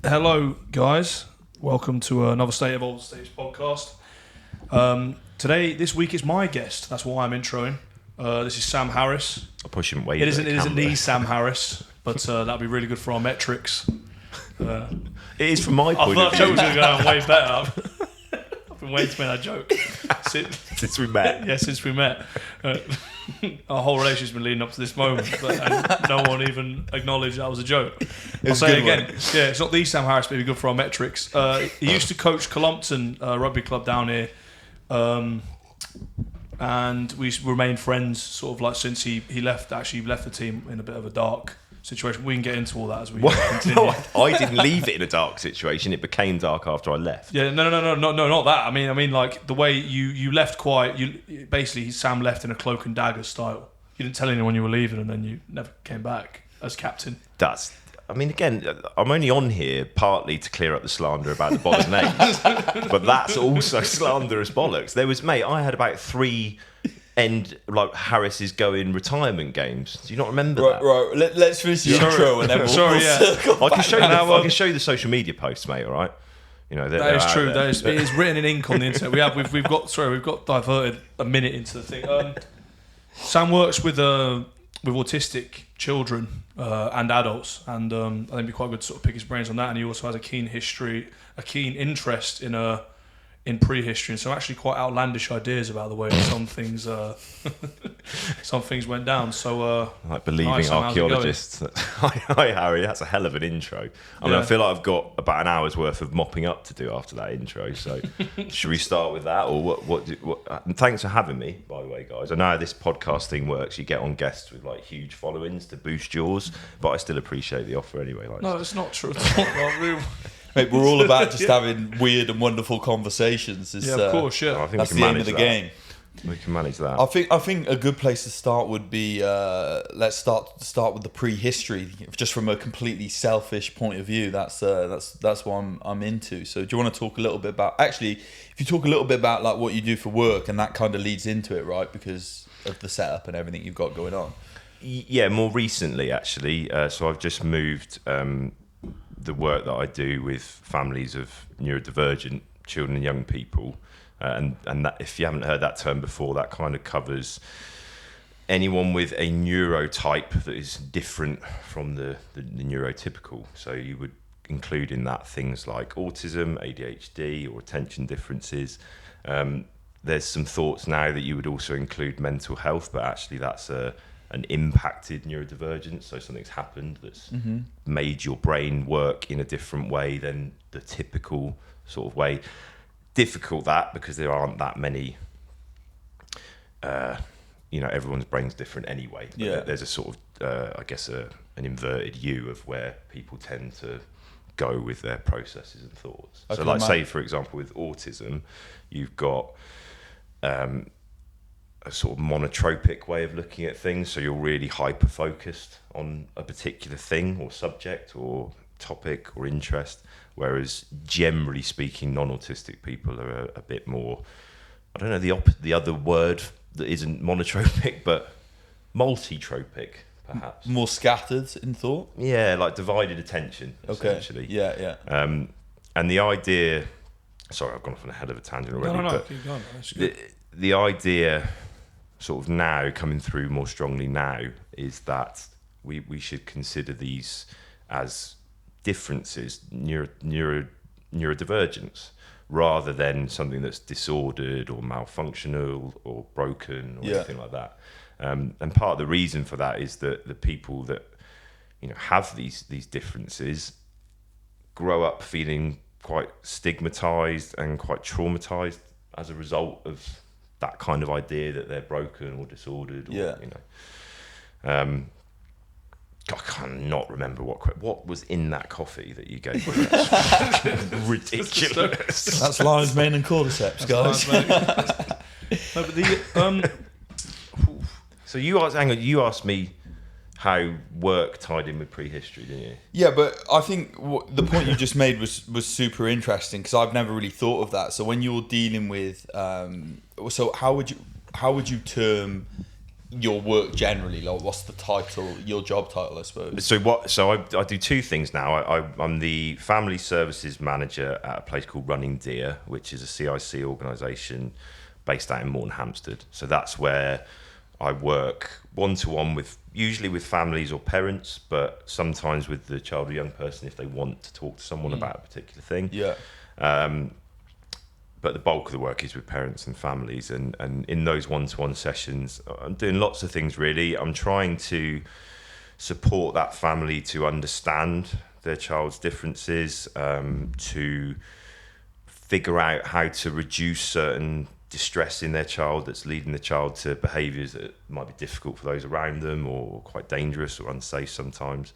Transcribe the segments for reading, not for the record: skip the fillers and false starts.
Hello, guys. Welcome to another State of Old Stage podcast. This week it's my guest. That's why I'm introing. This is Sam Harris. I'll push him way. It isn't the Sam Harris, but that'd be really good for our metrics. It is from my point of view. I thought that joke was going to go on way better. I've been waiting to make that joke since we met. Yeah, since we met. Our whole relationship's been leading up to this moment, and no one even acknowledged that was a joke. I'll say it again. Yeah, it's not the Sam Harris, but it'd be good for our metrics. He used to coach Columpton rugby club down here, and we remained friends sort of like since he left. Actually, he left the team in a bit of a dark situation. We can get into all that as we continue. No, I didn't leave it in a dark situation. It became dark after I left. Yeah, no, not that. I mean, like the way you left quiet. You basically Sam left in a cloak and dagger style. You didn't tell anyone you were leaving, and then you never came back as captain. Again, I'm only on here partly to clear up the slander about the Bolognese, but that's also slanderous bollocks. I had about 3 Harris's going retirement games. Do you not remember that? Right. Let's finish the intro and then we'll circle back. I can show you the social media posts, mate. All right. You know that is true. It is written in ink on the internet. We've got diverted a minute into the thing. Sam works with autistic children and adults, and I think it'd be quite good to sort of pick his brains on that. And he also has a keen interest in prehistory, and some actually quite outlandish ideas about the way some things went down. So, like believing archaeologists. Hi, Harry. That's a hell of an intro. I feel like I've got about an hour's worth of mopping up to do after that intro. So, should we start with that, or what? And thanks for having me, by the way, guys. I know how this podcast thing works. You get on guests with like huge followings to boost yours, but I still appreciate the offer anyway. No, it's not true. It's not real. Mate, we're all about just having weird and wonderful conversations. Of course, yeah. I think that's the aim of the game. We can manage that. I think a good place to start would be let's start with the prehistory, just from a completely selfish point of view. That's what I'm into. So, do you want to talk a little bit about? Actually, if you talk a little bit about like what you do for work, and that kind of leads into it, right? Because of the setup and everything you've got going on. Yeah, more recently actually. So I've just moved. The work that I do with families of neurodivergent children and young people, and that, if you haven't heard that term before, that kind of covers anyone with a neurotype that is different from the neurotypical. So you would include in that things like autism, ADHD, or attention differences. There's some thoughts now that you would also include mental health, but actually that's an impacted neurodivergence, so something's happened that's made your brain work in a different way than the typical sort of way. Difficult that, because there aren't that many, everyone's brain's different anyway. But there's a sort of, an inverted U of where people tend to go with their processes and thoughts. So like say, for example, with autism, you've got a sort of monotropic way of looking at things, so you're really hyper focused on a particular thing or subject or topic or interest, whereas generally speaking non-autistic people are a bit more, I don't know the other word that isn't monotropic, but multitropic perhaps. More scattered in thought? Yeah, like divided attention, essentially. Yeah. And the idea, sorry, I've gone off on a hell of a tangent already. No, but keep going. That's good. The idea sort of now, coming through more strongly now, is that we should consider these as differences, neurodivergence, rather than something that's disordered or malfunctional or broken or anything like that. And part of the reason for that is that the people that have these differences grow up feeling quite stigmatized and quite traumatized as a result of that kind of idea that they're broken or disordered, or, I cannot remember what was in that coffee that you gave me. That's ridiculous. That's lion's mane and cordyceps, guys. No, but the So you asked me how work tied in with prehistory, didn't you? Yeah, but I think the point you just made was super interesting, because I've never really thought of that. So when you're dealing with, so how would you term your work generally? Like, what's the title, your job title, I suppose? So I do two things now. I'm the family services manager at a place called Running Deer, which is a CIC organisation based out in Morton Hampstead. So that's where I work one-to-one usually with families or parents, but sometimes with the child or young person if they want to talk to someone about a particular thing. Yeah. But the bulk of the work is with parents and families, and in those one-to-one sessions, I'm doing lots of things really. I'm trying to support that family to understand their child's differences, to figure out how to reduce certain distress in their child that's leading the child to behaviours that might be difficult for those around them or quite dangerous or unsafe sometimes.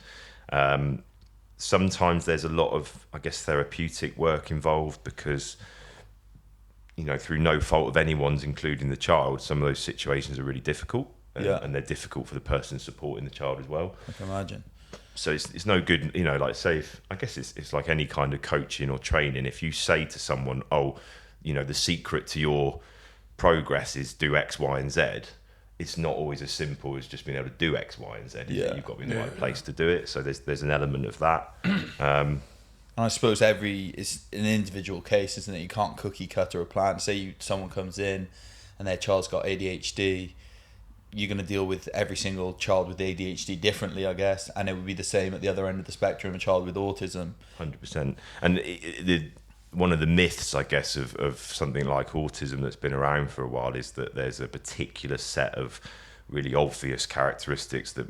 Sometimes there's a lot of, I guess, therapeutic work involved because, through no fault of anyone's, including the child, some of those situations are really difficult, and they're difficult for the person supporting the child as well. I can imagine. So it's no good, like say, I guess it's like any kind of coaching or training. If you say to someone, the secret to your progress is do X, Y, and Z, it's not always as simple as just being able to do X, Y, and Z. You've got to be in the right place to do it. So there's an element of that. And I suppose it's an individual case, isn't it? You can't cookie cutter a plan. Say someone comes in and their child's got ADHD, you're going to deal with every single child with ADHD differently, I guess, and it would be the same at the other end of the spectrum, a child with autism. 100%. And one of the myths, I guess, of something like autism that's been around for a while is that there's a particular set of really obvious characteristics that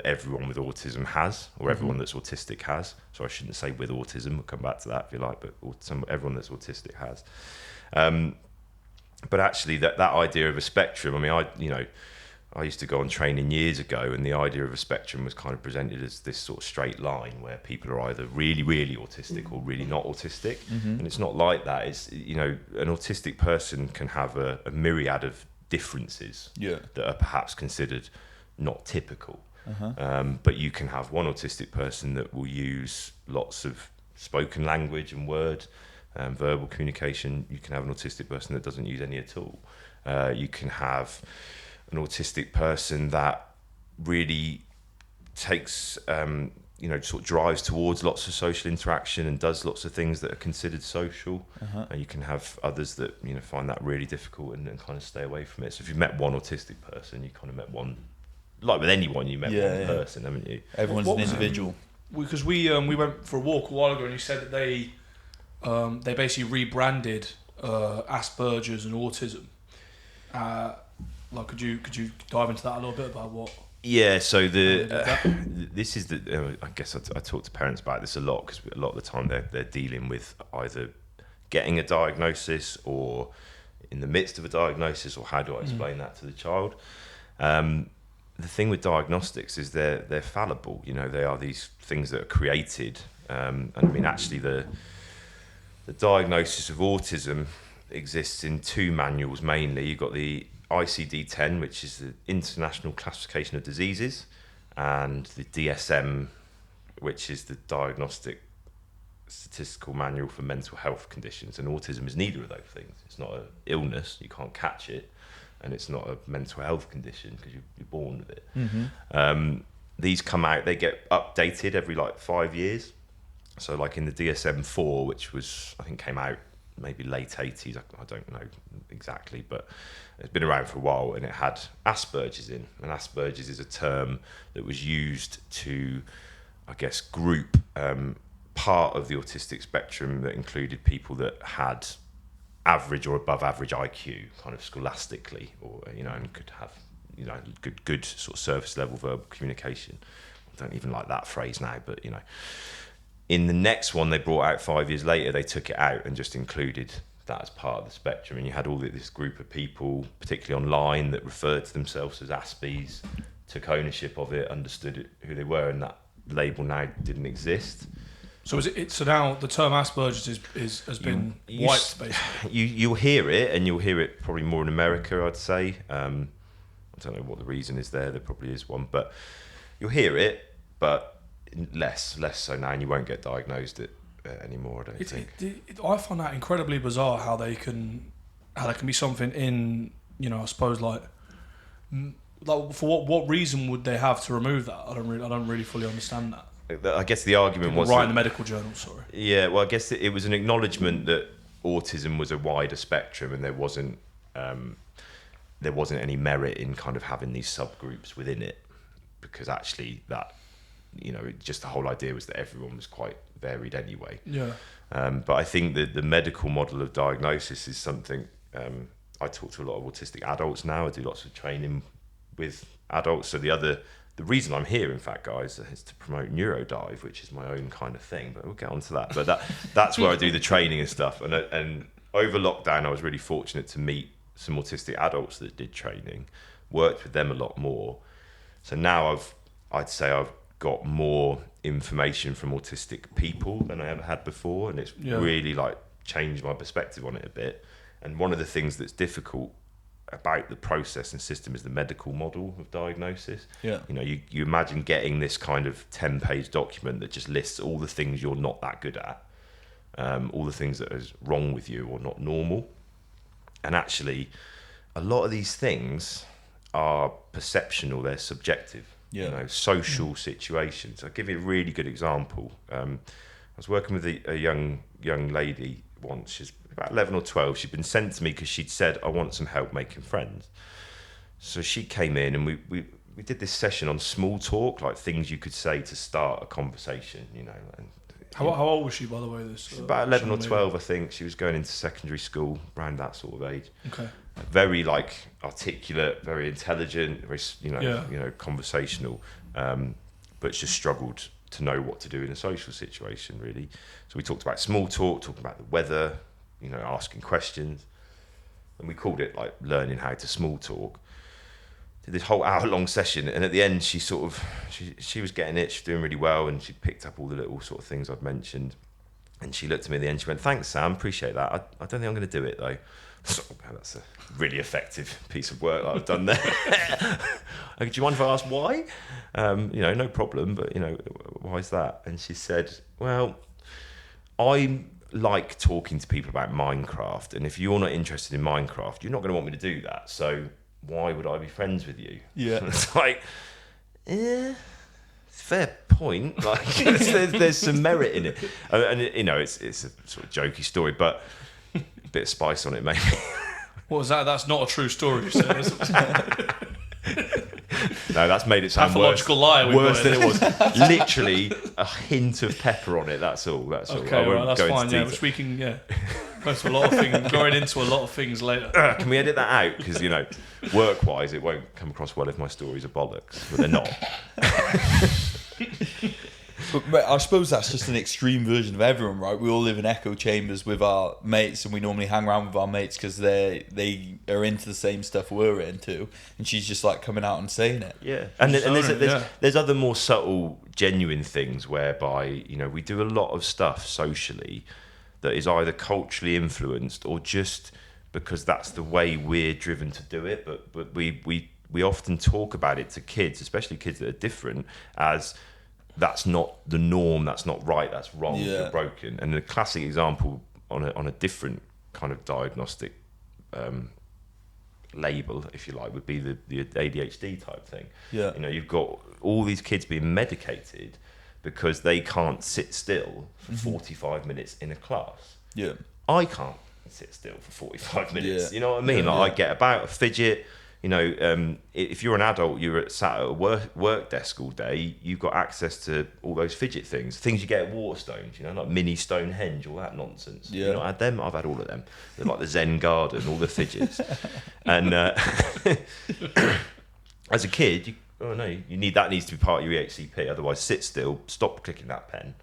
everyone with autism has, or everyone that's autistic has. So I shouldn't say with autism, we'll come back to that if you like, but everyone that's autistic has. But actually that idea of a spectrum, I used to go on training years ago, and the idea of a spectrum was kind of presented as this sort of straight line where people are either really, really autistic or really not autistic. And it's not like that. It's, an autistic person can have a myriad of differences that are perhaps considered not typical. But you can have one autistic person that will use lots of spoken language and word, verbal communication. You can have an autistic person that doesn't use any at all. You can have an autistic person that really takes, sort of drives towards lots of social interaction and does lots of things that are considered social. And you can have others that, find that really difficult and kind of stay away from it. So if you've met one autistic person, you kind of met one, like with anyone, you met one person, haven't you? Everyone's an individual. Because we went for a walk a while ago, and you said that they basically rebranded Asperger's and autism. Could you dive into that a little bit about what? Yeah, so this is I guess I talk to parents about this a lot, because a lot of the time they're dealing with either getting a diagnosis or in the midst of a diagnosis, or how do I explain that to the child? The thing with diagnostics is they're fallible. They are these things that are created, and actually the diagnosis of autism exists in two manuals mainly. You've got the ICD-10, which is the International Classification of Diseases, and the DSM, which is the Diagnostic Statistical Manual for Mental Health Conditions. And autism is neither of those things. It's not an illness, you can't catch it, and it's not a mental health condition because you're born with it. These come out, they get updated every 5 years. So like in the DSM-4, which was, I think, came out maybe late 80s, I don't know exactly, but it's been around for a while, and it had Asperger's in. And Asperger's is a term that was used to, I guess, group part of the autistic spectrum that included people that had average or above average IQ, kind of scholastically, or and could have good sort of surface level verbal communication. I don't even like that phrase now, but in the next one they brought out 5 years later, they took it out and just included that as part of the spectrum. And you had all this group of people, particularly online, that referred to themselves as Aspies, took ownership of it, understood who they were, and that label now didn't exist. So so now the term Asperger's has been wiped, basically. You'll hear it, and you'll hear it probably more in America, I'd say. I don't know what the reason is there. There probably is one, but you'll hear it, but less so now, and you won't get diagnosed anymore. I don't think. I find that incredibly bizarre how there can be something in, I suppose like for what reason would they have to remove that? I don't really fully understand that. I guess the argument was right in the medical journal. Sorry. Yeah, well, I guess it was an acknowledgement that autism was a wider spectrum, and there wasn't any merit in kind of having these subgroups within it, because actually that, just the whole idea was that everyone was quite varied anyway. Yeah. But I think that the medical model of diagnosis is something. I talk to a lot of autistic adults now. I do lots of training with adults. So the reason I'm here, in fact, guys, is to promote Neuro-Dive, which is my own kind of thing, but we'll get onto that. But that's where I do the training and stuff. And over lockdown, I was really fortunate to meet some autistic adults that did training, worked with them a lot more. So now I'd say I've got more information from autistic people than I ever had before, and it's really like changed my perspective on it a bit. And one of the things that's difficult about the process and system is the medical model of diagnosis. Yeah. You imagine getting this kind of 10-page document that just lists all the things you're not that good at, all the things that is wrong with you or not normal. And actually, a lot of these things are perceptional, they're subjective. Yeah. Social situations. I'll give you a really good example. I was working with a young lady once. She's about 11 or 12. She'd been sent to me because she'd said, I want some help making friends. So she came in, and we did this session on small talk, like things you could say to start a conversation, And How old was she, by the way? She's about 11 or 12, I think. She was going into secondary school, around that sort of age. Okay. Very articulate, very intelligent, very conversational, but just struggled to know what to do in a social situation, really. So we talked about small talk, talking about the weather, asking questions, and we called it like learning how to small talk. Did this whole hour-long session, and at the end, she was getting it. She was doing really well, and she picked up all the little sort of things I'd mentioned. And she looked at me at the end. She went, "Thanks, Sam. Appreciate that. I don't think I'm going to do it though." So, that's a really effective piece of work that I've done there. Do you mind if I ask why? No problem, but why is that? And she said, "Well, I like talking to people about Minecraft, and if you're not interested in Minecraft, you're not going to want me to do that. So why would I be friends with you?" Yeah. It's like, fair point. Like, there's some merit in it, and it's a sort of jokey story, but a bit of spice on it, maybe. What was that? That's not a true story, you said. No, that's made it sound pathological lie. Worse than it was. Literally a hint of pepper on it. That's all. Okay, I won't that's go fine. into Yeah, detail. which we can go to a lot of things. Going into a lot of things later. Can we edit that out? Because work-wise, it won't come across well if my stories are bollocks, but they're not. But I suppose that's just an extreme version of everyone, right? We all live in echo chambers with our mates, and we normally hang around with our mates because they are into the same stuff we're into, and she's just like coming out and saying it. Yeah, and there's other more subtle, genuine things whereby we do a lot of stuff socially that is either culturally influenced or just because that's the way we're driven to do it. But we often talk about it to kids, especially kids that are different, as that's not the norm, that's not right, that's wrong, you're broken. And the classic example on a different kind of diagnostic label, if you like, would be the ADHD type thing. Yeah. You've got all these kids being medicated because they can't sit still for 45 minutes in a class. Yeah. I can't sit still for 45 minutes. Yeah. You know what I mean? Yeah, I get about, a fidget. If you're an adult, you're sat at a work desk all day, you've got access to all those fidget things you get at Waterstones, like mini Stonehenge, all that nonsense. Yeah. You've not had them? I've had all of them. They're like the Zen garden, all the fidgets. And as a kid, you need that needs to be part of your EHCP. Otherwise, sit still, stop clicking that pen,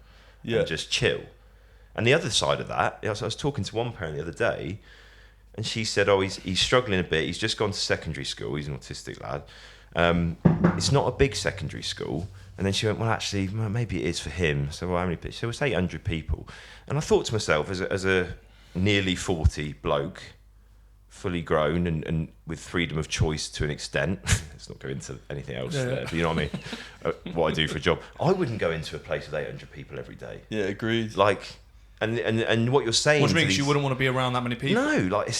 and just chill. And the other side of that, I was talking to one parent the other day, and she said, he's struggling a bit. He's just gone to secondary school. He's an autistic lad. It's not a big secondary school. And then she went, well, actually, maybe it is for him. So, well, how many people? So it's 800 people. And I thought to myself, as a nearly 40 bloke, fully grown and with freedom of choice to an extent, let's not go into anything else there, but you know what I mean? What I do for a job. I wouldn't go into a place with 800 people every day. Yeah, agreed. Like, and what you're saying... What do you mean? You wouldn't want to be around that many people? No, like,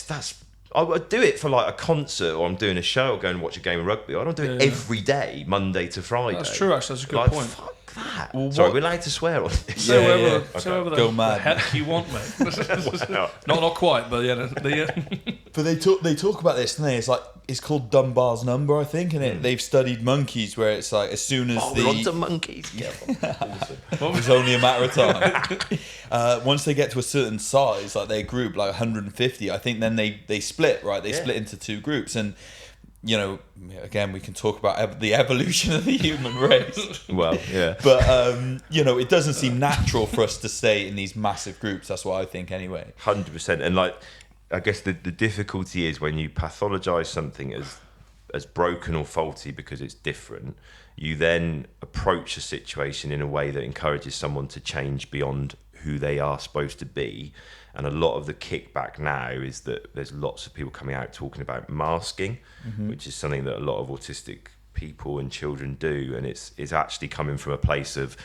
I would do it for like a concert, or I'm doing a show, or going to watch a game of rugby. I don't do it every day, Monday to Friday. That's true, actually. That's a good point. Fuck that. Well, Sorry, we're allowed to swear on this. Say whatever Go the mad. heck you want, mate. Wow. not quite, but But they talk about this, and it's like, it's called Dunbar's number, I think, and they've studied monkeys where it's like as soon as we're on to monkeys. Yeah, it's only a matter of time. Once they get to a certain size, like they group like 150, I think then they split, right? They split into two groups, and you know, again, we can talk about the evolution of the human race. Well, yeah. But you know, it doesn't seem natural for us to stay in these massive groups. That's what I think, anyway. 100%. And like, I guess the difficulty is when you pathologise something as broken or faulty because it's different, you then approach a situation in a way that encourages someone to change beyond who they are supposed to be. And a lot of the kickback now is that there's lots of people coming out talking about masking, which is something that a lot of autistic people and children do. And it's actually coming from a place of,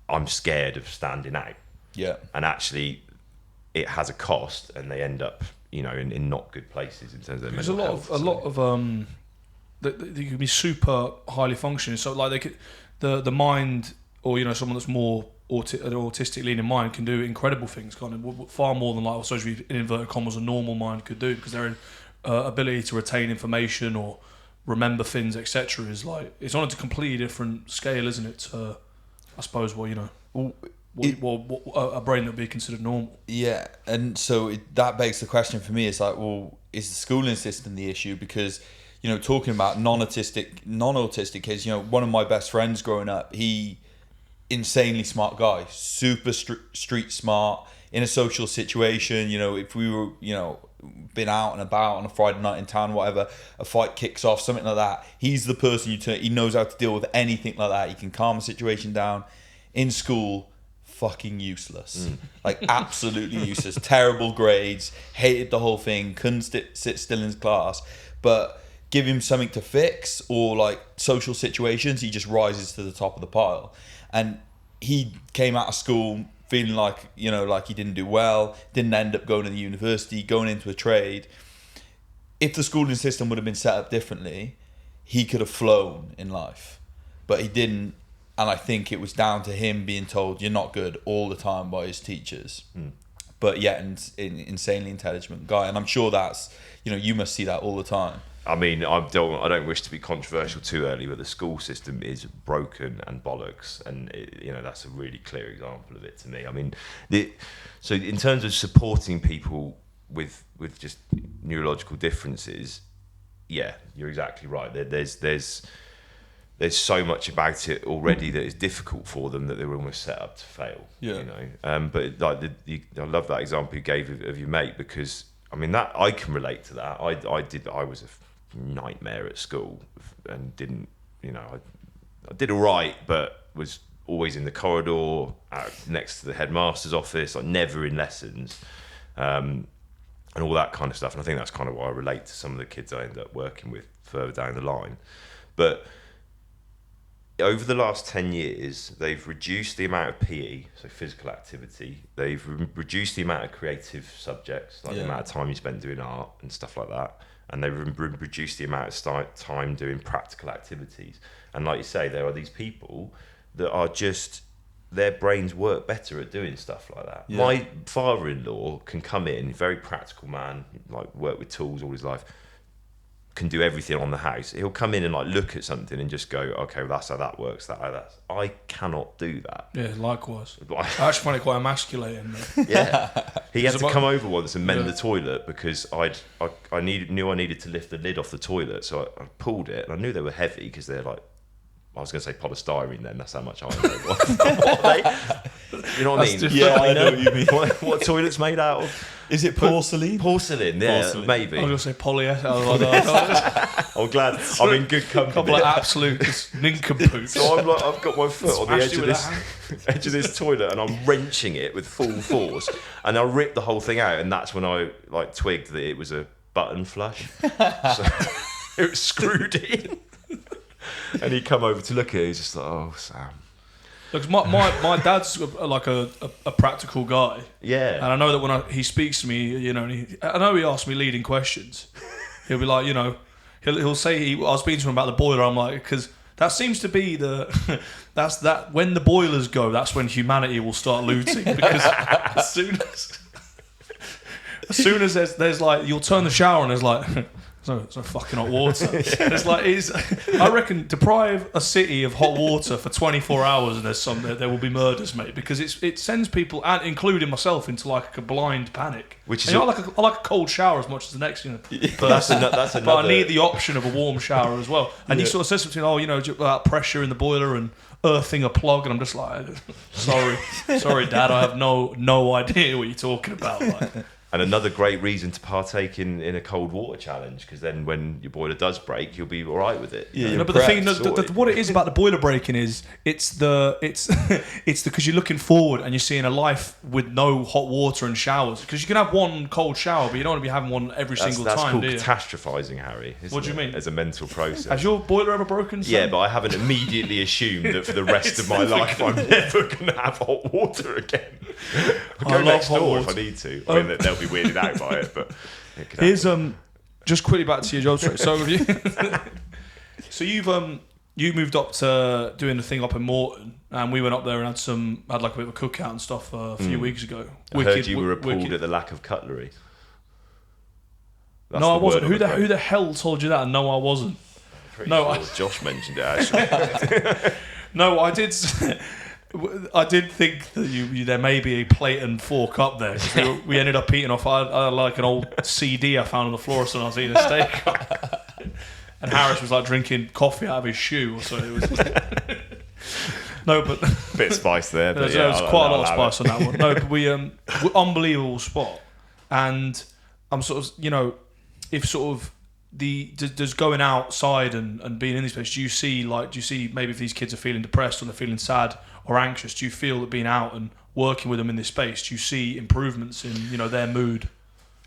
I'm scared of standing out. Yeah. And actually, it has a cost, and they end up, you know, in not good places in terms of there's mental health. a lot of they can be super highly functioning. So like they could, the mind, or you know, someone that's more an autistic leaning mind can do incredible things, kind of far more than like, I suppose, in inverted commas, a normal mind could do, because their ability to retain information or remember things, etc., is like, it's on a completely different scale, isn't it? I suppose, well, you know. What a brain that would be considered normal. Yeah, and so that begs the question for me. It's like, well, is the schooling system the issue? Because, you know, talking about non-autistic kids, you know, one of my best friends growing up, he, insanely smart guy, super street smart, in a social situation, you know, if we were, you know, been out and about on a Friday night in town, whatever, a fight kicks off, something like that, he's the person he knows how to deal with anything like that. He can calm a situation down. In school, fucking useless. Like, absolutely useless. Terrible grades, hated the whole thing, couldn't sit still in his class. But give him something to fix, or like social situations, he just rises to the top of the pile. And he came out of school feeling like, you know, like he didn't do well, didn't end up going to the university, going into a trade. If the schooling system would have been set up differently, he could have flown in life. But he didn't. And I think it was down to him being told, you're not good, all the time by his teachers. But yet, insanely intelligent guy. And I'm sure that's, you know, you must see that all the time. I mean, I don't wish to be controversial too early, but the school system is broken and bollocks, and you know, that's a really clear example of it to me. I mean, so in terms of supporting people with just neurological differences, yeah, you're exactly right. There's so much about it already that is difficult for them that they're almost set up to fail. Yeah. You know, but like I love that example you gave of your mate, because I mean, that I can relate to that. I was a nightmare at school and didn't, you know, I did all right, but was always in the corridor next to the headmaster's office, like never in lessons, and all that kind of stuff. And I think that's kind of why I relate to some of the kids I end up working with further down the line. But over the last 10 years, they've reduced the amount of PE, so physical activity. They've reduced the amount of creative subjects, like the amount of time you spend doing art and stuff like that. And they've reduced the amount of time doing practical activities. And like you say, there are these people that are just, their brains work better at doing stuff like that. Yeah. My father-in-law can come in, very practical man, like worked with tools all his life, can do everything on the house. He'll come in and like look at something and just go, okay, well, that's how that works. I cannot do that. Yeah, likewise. I actually find it quite emasculating. Yeah, he had to come over once and mend the toilet because I knew I needed to lift the lid off the toilet, so I pulled it, and I knew they were heavy because they're like, I was going to say polystyrene then, that's how much I know. What are they? You know what I mean? Yeah, I know what you mean. What toilet's made out of? Is it porcelain? Porcelain, yeah, Porcelain. maybe. I was going to say polyester. I'm glad I'm in good company. couple of absolute nincompoops. So I'm like, I've got my foot on the Smashed edge of this toilet, and I'm wrenching it with full force, and I ripped the whole thing out, and that's when I like twigged that it was a button flush. So it was screwed in, and he come over to look at it. He's just like, "Oh, Sam." Look, my dad's like a practical guy. Yeah. And I know that when he speaks to me, you know, I know he asks me leading questions. He'll be like, you know, he'll say, I was speaking to him about the boiler. I'm like, because that seems to be when the boilers go, that's when humanity will start looting. Because as soon as there's like, you'll turn the shower and there's like, there's no fucking hot water. It's like, I reckon, deprive a city of hot water for 24 hours and there will be murders, mate, because it sends people, and including myself, into like a blind panic. Which is, I like a cold shower as much as the next, you know. But that's another. But I need the option of a warm shower as well. And he sort of says something, you know, about pressure in the boiler and earthing a plug, and I'm just like, sorry, Dad, I have no idea what you're talking about. Like. And another great reason to partake in a cold water challenge, because then when your boiler does break, you'll be all right with it. Yeah, no, but the thing, what it is about the boiler breaking is it's because you're looking forward and you're seeing a life with no hot water and showers. Because you can have one cold shower, but you don't want to be having one every single time. That's called catastrophizing, Harry. What do you mean? As a mental process. Has your boiler ever broken? Son? Yeah, but I haven't immediately assumed that for the rest of my life I'm never going to have hot water again. I'll go next door if I need to. I mean, they'll be weirded out by it, but it could here's just quickly back to your job straight. So have you? So you moved up to doing the thing up in Morton, and we went up there and had like a bit of a cookout and stuff a few weeks ago. I heard you were appalled at the lack of cutlery. That's no, I wasn't. Who the hell told you that? No, I wasn't. Josh mentioned it actually. No, I did. I did think that there may be a plate and fork up there. We ended up eating off. I like an old CD I found on the floor, so I was eating a steak. And Harris was like drinking coffee out of his shoe or something. It was no, but bit of spice there. But there was quite a lot of spice on that one. No, but we unbelievable spot, and I'm sort of, you know, if sort of does going outside and being in this place, do you see maybe if these kids are feeling depressed or they're feeling sad or anxious, do you feel that being out and working with them in this space, do you see improvements in, you know, their mood?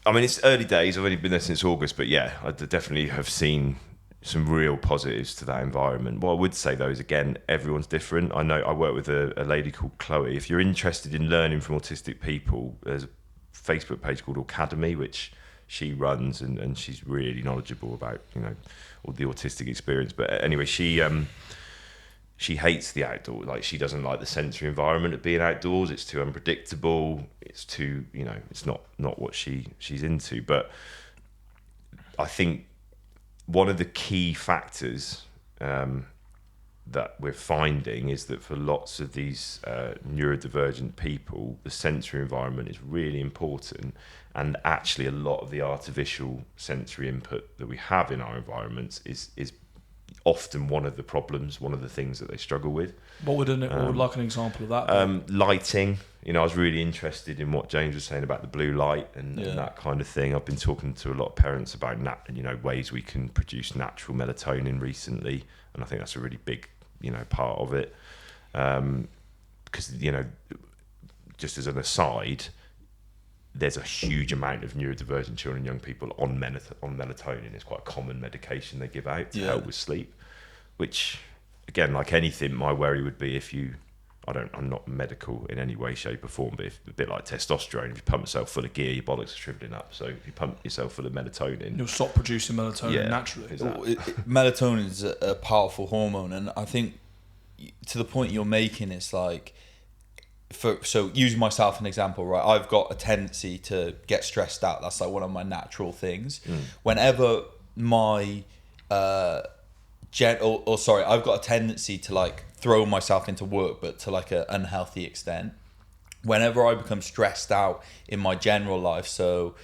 I mean, it's early days. I've only been there since August, but yeah, I definitely have seen some real positives to that environment. What I would say though is, again, everyone's different. I know I work with a lady called Chloe. If you're interested in learning from autistic people, there's a Facebook page called Academy, which she runs, and she's really knowledgeable about, you know, all the autistic experience. But anyway, she hates the outdoors. Like, she doesn't like the sensory environment of being outdoors. It's too unpredictable. It's too, you know, it's not what she's into. But I think one of the key factors that we're finding is that for lots of these neurodivergent people, the sensory environment is really important. And actually, a lot of the artificial sensory input that we have in our environments is often one of the problems, one of the things that they struggle with. What would like an example of that? Lighting. You know, I was really interested in what James was saying about the blue light and that kind of thing. I've been talking to a lot of parents about ways we can produce natural melatonin recently, and I think that's a really big, you know, part of it. Because, you know, just as an aside, there's a huge amount of neurodivergent children and young people on melatonin. It's quite a common medication they give out to help with sleep, which, again, like anything, my worry would be I'm not medical in any way, shape or form, but a bit like testosterone, if you pump yourself full of gear, your bollocks are shriveling up. So if you pump yourself full of melatonin, you'll stop producing melatonin naturally. Exactly. Melatonin is a powerful hormone, and I think to the point you're making is like, so using myself as an example, right? I've got a tendency to get stressed out. That's like one of my natural things. Whenever my I've got a tendency to like throw myself into work, but to like an unhealthy extent. Whenever I become stressed out in my general life, so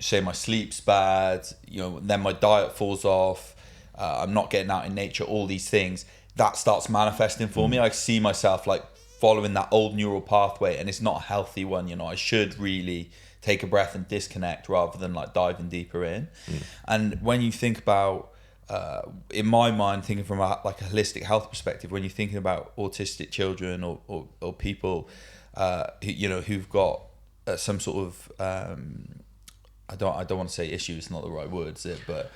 say my sleep's bad, you know, then my diet falls off, I'm not getting out in nature, all these things, that starts manifesting for me. I see myself like following that old neural pathway, and it's not a healthy one. You know, I should really take a breath and disconnect rather than like diving deeper in. And when you think about, in my mind, thinking from a holistic health perspective, when you're thinking about autistic children or people who've got some sort of I don't want to say issue, it's not the right word, is it? But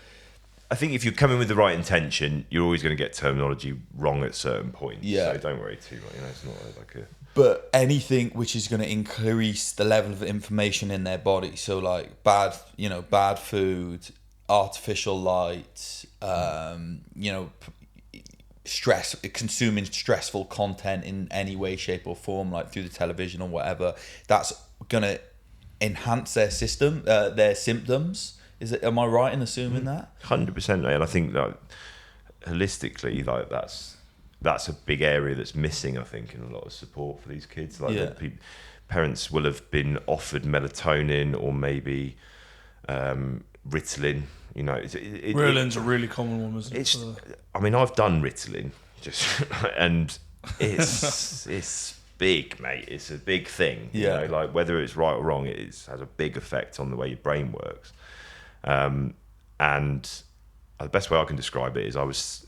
I think if you're coming with the right intention, you're always going to get terminology wrong at certain points. Yeah. So don't worry too much. It's not like a... But anything which is going to increase the level of inflammation in their body, so like bad food, artificial light, stress, consuming stressful content in any way, shape or form, like through the television or whatever, that's going to enhance their symptoms. Am I right in assuming that? 100%, mate. And I think that holistically, like that's a big area that's missing, I think, in a lot of support for these kids. Like parents will have been offered melatonin or maybe Ritalin. Ritalin's a really common one, isn't it? I mean, I've done Ritalin, and it's big, mate. It's a big thing. Yeah. Like whether it's right or wrong, has a big effect on the way your brain works. And the best way I can describe it is I was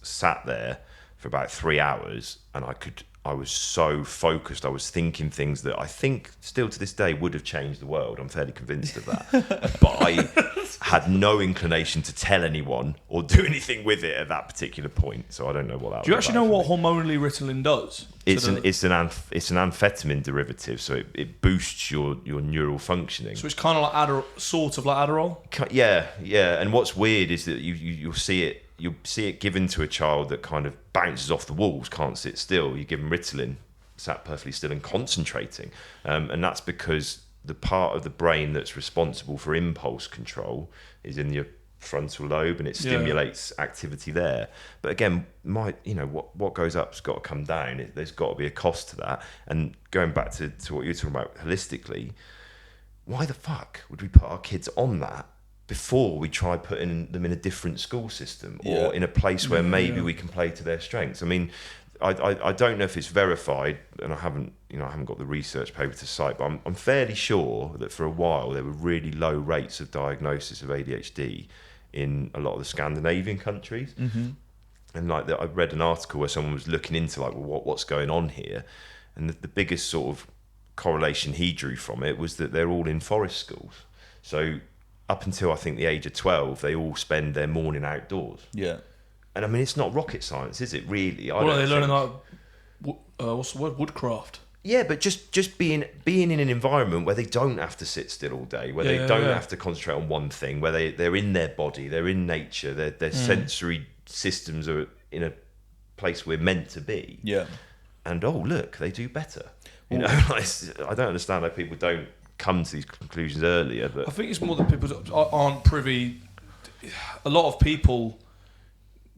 sat there for about 3 hours, and I was so focused. I was thinking things that I think still to this day would have changed the world. I'm fairly convinced of that. But I had no inclination to tell anyone or do anything with it at that particular point. So I don't know what that was. Do you actually know what hormonally Ritalin does? It's an amphetamine derivative, so it boosts your neural functioning. So it's kind of like sort of like Adderall? Yeah. And what's weird is that you'll see it given to a child that kind of bounces off the walls, can't sit still. You give them Ritalin, sat perfectly still and concentrating. And that's because the part of the brain that's responsible for impulse control is in your frontal lobe, and it stimulates activity there. But again, what goes up's got to come down. There's got to be a cost to that. And going back to what you're talking about holistically, why the fuck would we put our kids on that before we try putting them in a different school system or in a place where maybe we can play to their strengths? I mean, I don't know if it's verified, and I haven't got the research paper to cite, but I'm fairly sure that for a while there were really low rates of diagnosis of ADHD in a lot of the Scandinavian countries. Mm-hmm. And I read an article where someone was looking into what's going on here, and the biggest sort of correlation he drew from it was that they're all in forest schools. So up until I think the age of 12, they all spend their morning outdoors. Yeah. And I mean, it's not rocket science, is it? Really? What are they learning? What's the word? Woodcraft. Yeah, but just being in an environment where they don't have to sit still all day, where they don't have to concentrate on one thing, where they're in their body, they're in nature, their sensory systems are in a place we're meant to be. Yeah. And look, they do better. I don't understand how people don't come to these conclusions earlier. But I think it's more that people aren't privy. A lot of people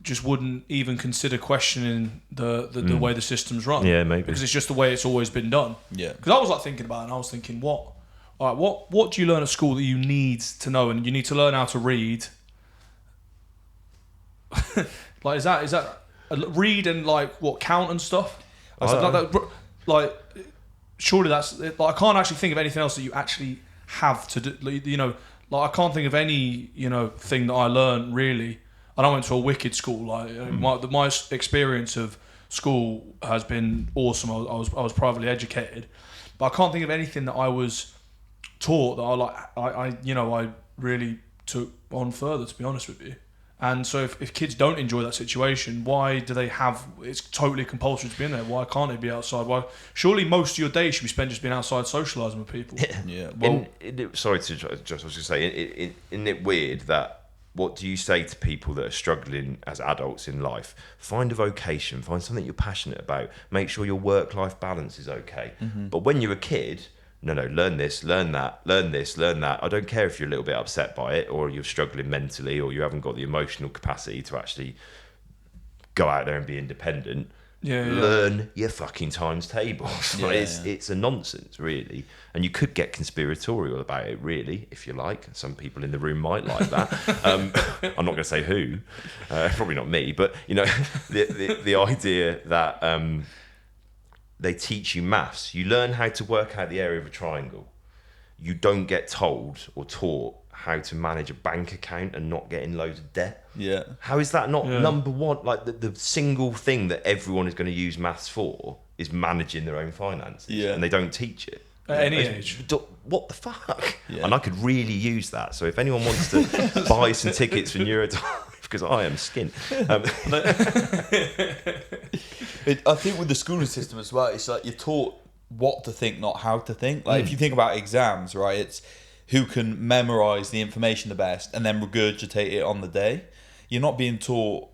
just wouldn't even consider questioning the way the system's run. Yeah, maybe. Because it's just the way it's always been done. Yeah. Because I was thinking about it, and I was thinking, what do you learn at school that you need to know? And you need to learn how to read. Is that read and count and stuff? Surely that's I can't actually think of anything else that you actually have to do. I can't think of any thing that I learned really. And I went to a wicked school. My experience of school has been awesome. I was privately educated, but I can't think of anything that I was taught that I really took on further. To be honest with you. And so if kids don't enjoy that situation, why do they have... It's totally compulsory to be in there. Why can't they be outside? Why? Surely most of your day should be spent just being outside socialising with people. Yeah. Well, sorry to just... I was going to say, isn't it weird that... What do you say to people that are struggling as adults in life? Find a vocation. Find something you're passionate about. Make sure your work-life balance is okay. Mm-hmm. But when you're a kid... No, learn this, learn that, learn this, learn that. I don't care if you're a little bit upset by it or you're struggling mentally or you haven't got the emotional capacity to actually go out there and be independent. Learn your fucking times tables. It's a nonsense, really. And you could get conspiratorial about it, really, if you like. Some people in the room might like that. I'm not going to say who. Probably not me. But, the idea that... they teach you maths. You learn how to work out the area of a triangle. you don't get told or taught how to manage a bank account and not get in loads of debt. Yeah. How is that not number one? Like the single thing that everyone is going to use maths for is managing their own finances. Yeah. And they don't teach it. At any age. What the fuck? Yeah. And I could really use that. So if anyone wants to buy some tickets for Neuro-Diversity, because I am skint. I think with the schooling system as well, it's like you're taught what to think, not how to think. Like if you think about exams, right, it's who can memorize the information the best and then regurgitate it on the day. You're not being taught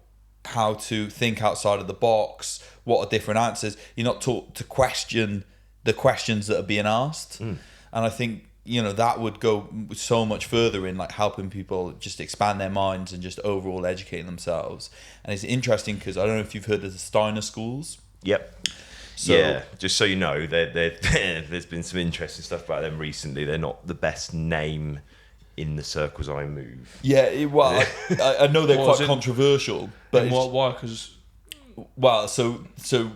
how to think outside of the box, what are different answers. You're not taught to question the questions that are being asked. And I think, you know, that would go so much further in like helping people just expand their minds and just overall educating themselves. And it's interesting because I don't know if you've heard of the Steiner schools. Yep. So, yeah, just so you know, there's been some interesting stuff about them recently. They're not the best name in the circles I move. Yeah, I know they're What, quite controversial, but Why? Because well, so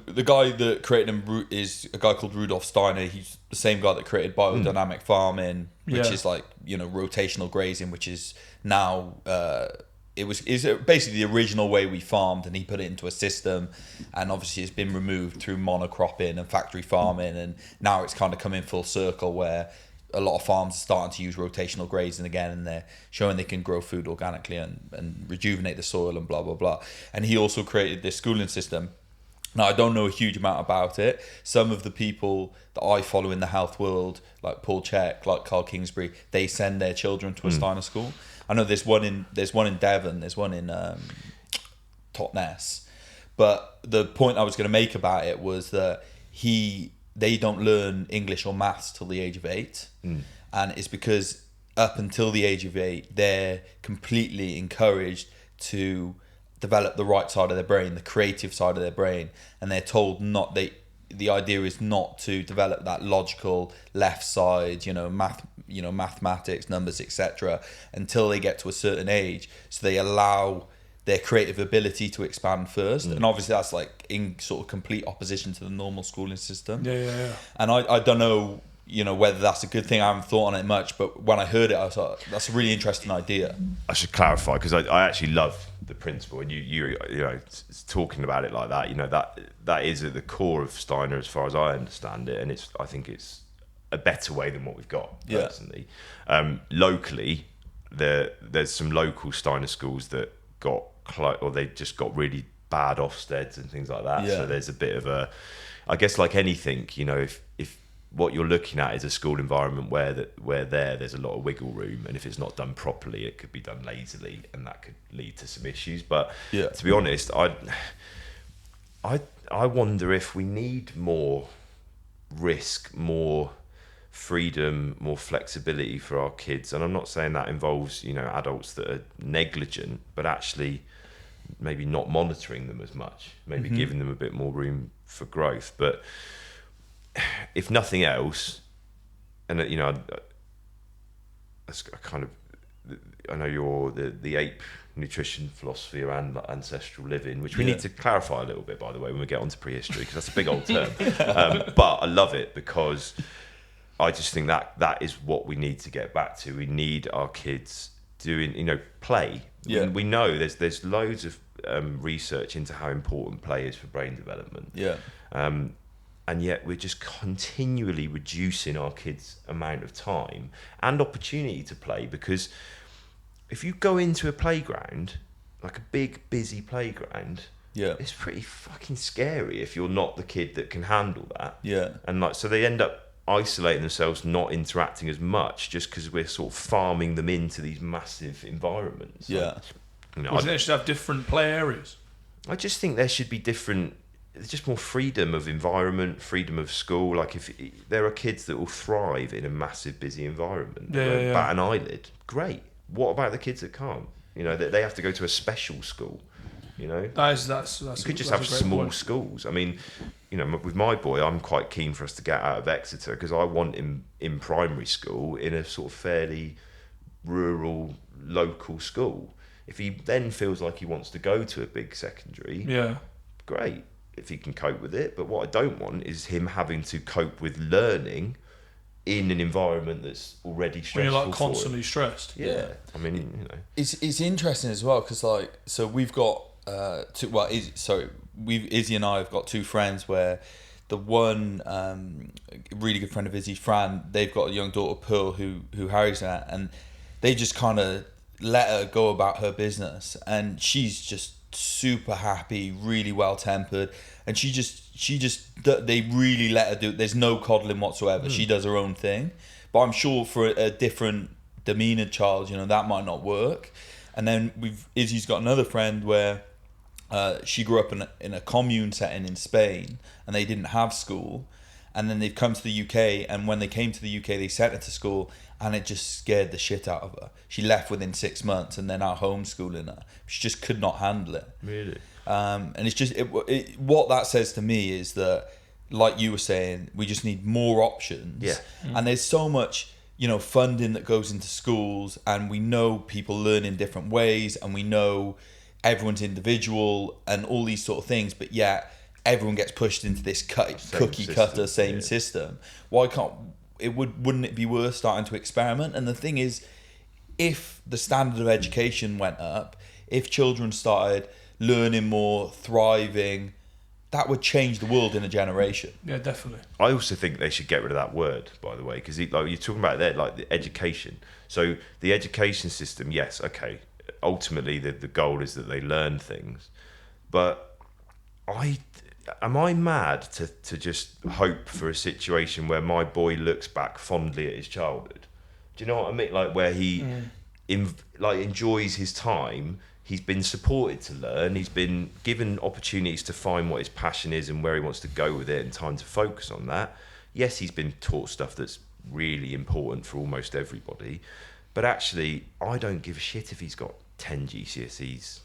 the guy that created them is a guy called Rudolf Steiner. He's the same guy that created biodynamic farming, which is like, you know, rotational grazing, which is now is basically the original way we farmed, and he put it into a system, and obviously it's been removed through monocropping and factory farming, and now it's kind of coming full circle where a lot of farms are starting to use rotational grazing again, and they're showing they can grow food organically and rejuvenate the soil and blah blah blah. And he also created this schooling system. Now I don't know a huge amount about it. Some of the people that I follow in the health world, like Paul Check, like Carl Kingsbury, they send their children to a Steiner school. I know there's one in Devon, there's one in Totnes. But the point I was going to make about it was that they don't learn English or maths till the age of 8. And it's because up until the age of 8, they're completely encouraged to develop the right side of their brain, the creative side of their brain, and they're told the idea is not to develop that logical left side, mathematics, numbers, etc., until they get to a certain age. So they allow their creative ability to expand first, and obviously that's like in sort of complete opposition to the normal schooling system. Yeah. And I don't know, whether that's a good thing. I haven't thought on it much, but when I heard it, I thought that's a really interesting idea. I should clarify, because I actually love the principle, and you talking about it like that, that is at the core of Steiner as far as I understand it, and I think it's a better way than what we've got personally. Locally, there's some local Steiner schools that they just got really bad Ofsteds and things like that. So there's a bit of I guess like anything, if what you're looking at is a school environment where there's a lot of wiggle room, and if it's not done properly, it could be done lazily, and that could lead to some issues. But to be honest, I wonder if we need more risk, more freedom, more flexibility for our kids. And I'm not saying that involves adults that are negligent, but actually maybe not monitoring them as much, maybe giving them a bit more room for growth. But if nothing else, and I know you're the ape nutrition philosophy around ancestral living, which we need to clarify a little bit, by the way, when we get onto prehistory, because that's a big old term. But I love it, because I just think that is what we need to get back to. We need our kids doing, play. Yeah. We know there's loads of research into how important play is for brain development. Yeah. And yet we're just continually reducing our kids' amount of time and opportunity to play, because if you go into a playground, like a big, busy playground, it's pretty fucking scary if you're not the kid that can handle that. Yeah. And so they end up isolating themselves, not interacting as much, just because we're sort of farming them into these massive environments. Yeah. Wasn't it should have different play areas? I just think there should be different. There's just more freedom of environment, freedom of school. Like if there are kids that will thrive in a massive, busy environment, bat an eyelid, great. What about the kids that can't? They have to go to a special school. That's you could just have small schools. I mean, with my boy, I'm quite keen for us to get out of Exeter, because I want him in primary school in a sort of fairly rural, local school. If he then feels like he wants to go to a big secondary, great, if he can cope with it. But what I don't want is him having to cope with learning in an environment that's already stressful. When you're like constantly stressed. Yeah. I mean, you know. It's interesting as well because like so we've got Izzy and I have got two friends where the one really good friend of Izzy's, Fran, they've got a young daughter Pearl who Harry's at, and they just kind of let her go about her business, and she's just super happy, really well tempered, and they really let her do it. There's no coddling whatsoever. She does her own thing, but I'm sure for a different demeanored child, you know, that might not work. And then Izzy's got another friend where she grew up in a commune setting in Spain, and they didn't have school, and then they've come to the UK, and when they came to the UK they sent her to school, and it just scared the shit out of her. She left within 6 months, and they're now homeschooling her. She just could not handle it. Really? And it's just what that says to me is that, like you were saying, we just need more options. Yeah. And there's so much, you know, funding that goes into schools, and we know people learn in different ways, and we know everyone's individual and all these sort of things, but yet everyone gets pushed into this cookie cutter same system. Why wouldn't it be worth starting to experiment? And the thing is, if the standard of education went up, if children started learning more, thriving, that would change the world in a generation. Yeah, definitely. I also think they should get rid of that word, by the way, because like you're talking about there, like the education. So the education system, yes, okay. Ultimately, the goal is that they learn things, but am I mad to just hope for a situation where my boy looks back fondly at his childhood? Do you know what I mean? Like where he enjoys his time. He's been supported to learn. He's been given opportunities to find what his passion is and where he wants to go with it, and time to focus on that. Yes, he's been taught stuff that's really important for almost everybody, but actually, I don't give a shit if he's got 10 GCSEs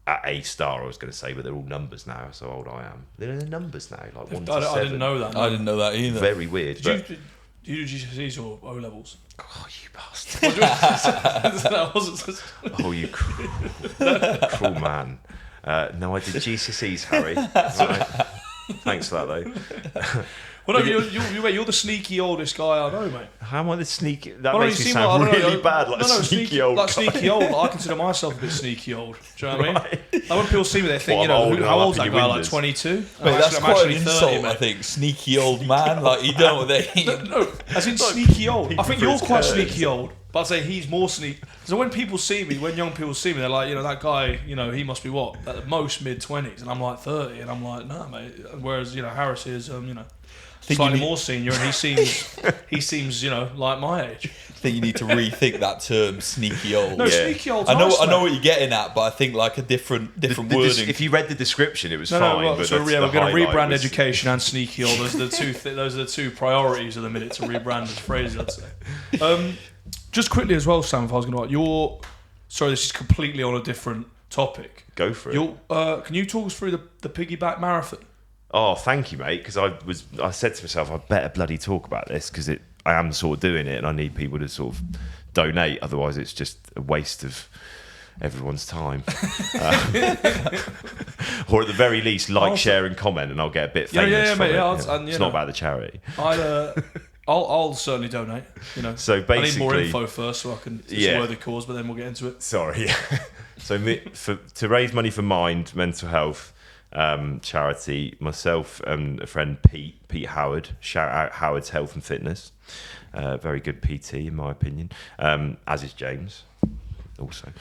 at A star, I was going to say, but they're all numbers now. How old I am. They're numbers now, like 1 to 7. I didn't know that. I didn't know that either. Very weird. Did you do GCSEs or O levels? Oh, you bastard. Oh, you cruel man. No, I did GCSEs, Harry. Right. Thanks for that, though. Well, no, you're the sneaky oldest guy I know, mate. How am I the sneaky? That makes me sound really bad, like sneaky old. Like guy. sneaky old. I consider myself a bit sneaky old. Do you know what I mean? Like when people see me, they think, What, how old's up that in guy? your Like windows? 22. Mate, that's I'm quite actually an 30, insult, mate. I think. Sneaky old man, like you don't. No, as in sneaky old. I think for you're his quite curves. sneaky old, but I'd say he's more sneaky. So when people see me, when young people see me, they're like, that guy, he must be what, at the most mid-20s, and I'm like 30, and I'm like, nah, mate. Whereas Harris is, slightly more senior, and he seems, like my age. I think you need to rethink that term, sneaky old. No, sneaky old's I know nice, what you're getting at, but I think like a different wording. If you read the description, it was No, fine. well, but so that's we're the going to highlight rebrand was- education and sneaky old. Those are the two priorities of the minute to rebrand as phrases, I'd say. Just quickly as well, Sam, if I was going to sorry, this is completely on a different topic. Go for it. Can you talk us through the Piggyback Marathon? Oh, thank you, mate. Because I said to myself, I better bloody talk about this because I am sort of doing it, and I need people to sort of donate. Otherwise, it's just a waste of everyone's time. Or at the very least, share, and comment, and I'll get a bit famous from mate, it. It's not about the charity. I'll certainly donate. So I need more basically- info first, so I can. It's a worthy cause, but then we'll get into it. Sorry. So to raise money for Mind Mental Health charity, myself and a friend Pete Howard, shout out Howard's Health and Fitness, very good PT in my opinion, as is James also.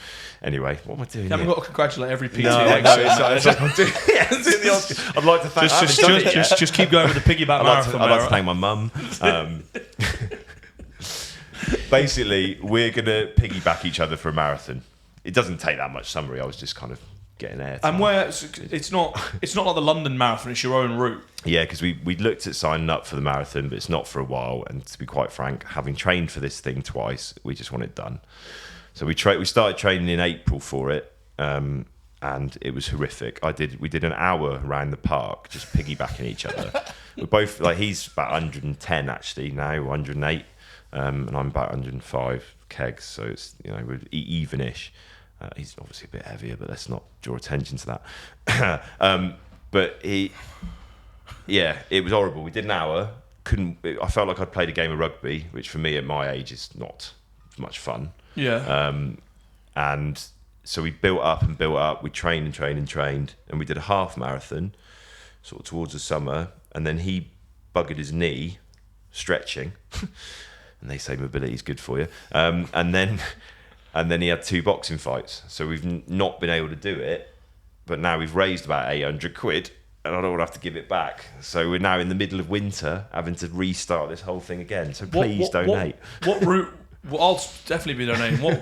Anyway, what am I doing? You haven't here? got to congratulate every PT. I'd like to thank. Just keep going with the Piggyback Marathon. I'd like to thank my mum. Basically, we're gonna piggyback each other for a marathon. It doesn't take that much summary. I was just kind of getting air. And where it's not like the London Marathon. It's your own route. Yeah, because we looked at signing up for the marathon, but it's not for a while. And to be quite frank, having trained for this thing twice, we just want it done. So we started training in April for it, and it was horrific. We did an hour around the park, just piggybacking each other. We're both he's about 110 actually now, 108, and I'm about 105 kegs. So it's we're even-ish. He's obviously a bit heavier, but let's not draw attention to that. But it was horrible. We did an hour, I felt like I'd played a game of rugby, which for me at my age is not much fun. Yeah. And so we built up, we trained, and we did a half marathon sort of towards the summer, and then he buggered his knee stretching, and they say mobility is good for you, and then he had 2 boxing fights, so we've not been able to do it, but now we've raised about 800 quid, and I don't want to have to give it back, so we're now in the middle of winter having to restart this whole thing again, so please donate. What route? Well, I'll definitely be donating. There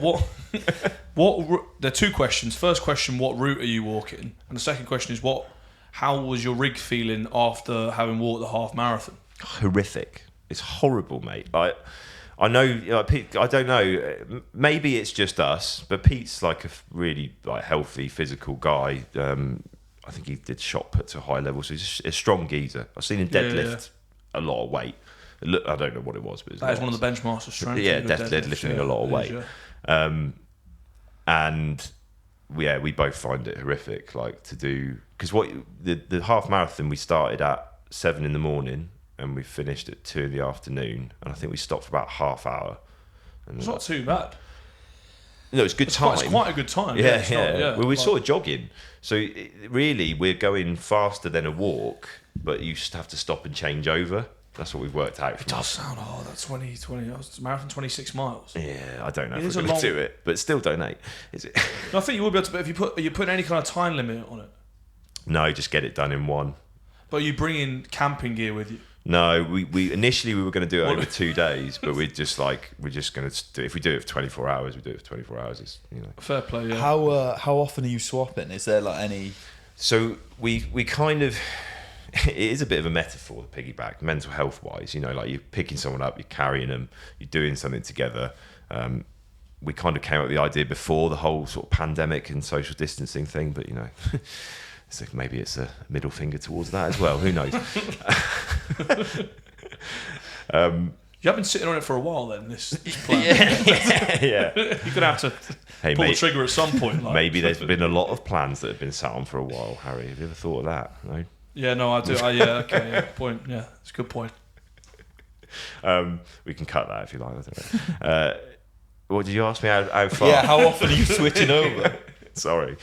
are 2 questions. First question: what route are you walking? And the second question is: how was your rig feeling after having walked the half marathon? Horrific. It's horrible, mate. I know. Pete, I don't know. Maybe it's just us, but Pete's like a really healthy, physical guy. I think he did shot put to a high level, so he's a strong geezer. I've seen him deadlift a lot of weight. Look, I don't know what it was, but that is one of the benchmarks of strength. Yeah, deadlifting a lot of weight. And we both find it horrific, like to do, because the half marathon we started at 7 a.m. and we finished at 2 p.m, and I think we stopped for about half hour. And it's not too bad. No, it's good time. It's quite a good time. Yeah. Well, we're sort of jogging, so really we're going faster than a walk, but you just have to stop and change over. That's what we've worked out. It does sound hard. That's 20. Marathon 26 miles. Yeah, I don't know if we're going to do it, but still donate. Is it? No, I think you will be able to. But are you putting any kind of time limit on it? No, just get it done in one. But are you bringing camping gear with you? No, we initially we were going to do it over 2 days, but we're just going to do. If we do it for 24 hours, we do it for 24 hours. It's fair play. Yeah. How often are you swapping? Is there any? So we kind of. It is a bit of a metaphor, the piggyback, mental health wise. Like you're picking someone up, you're carrying them, you're doing something together. We kind of came up with the idea before the whole sort of pandemic and social distancing thing, but so maybe it's a middle finger towards that as well. Who knows? You have been sitting on it for a while then, this plan. Yeah. You're going to have to pull the trigger at some point. Maybe there's been a lot of plans that have been sat on for a while, Harry. Have you ever thought of that? No? Yeah, no, I do. Okay, point. Yeah, it's a good point. We can cut that if you like. I don't know. What did you ask me? How far? Yeah, how often are you switching over? Sorry.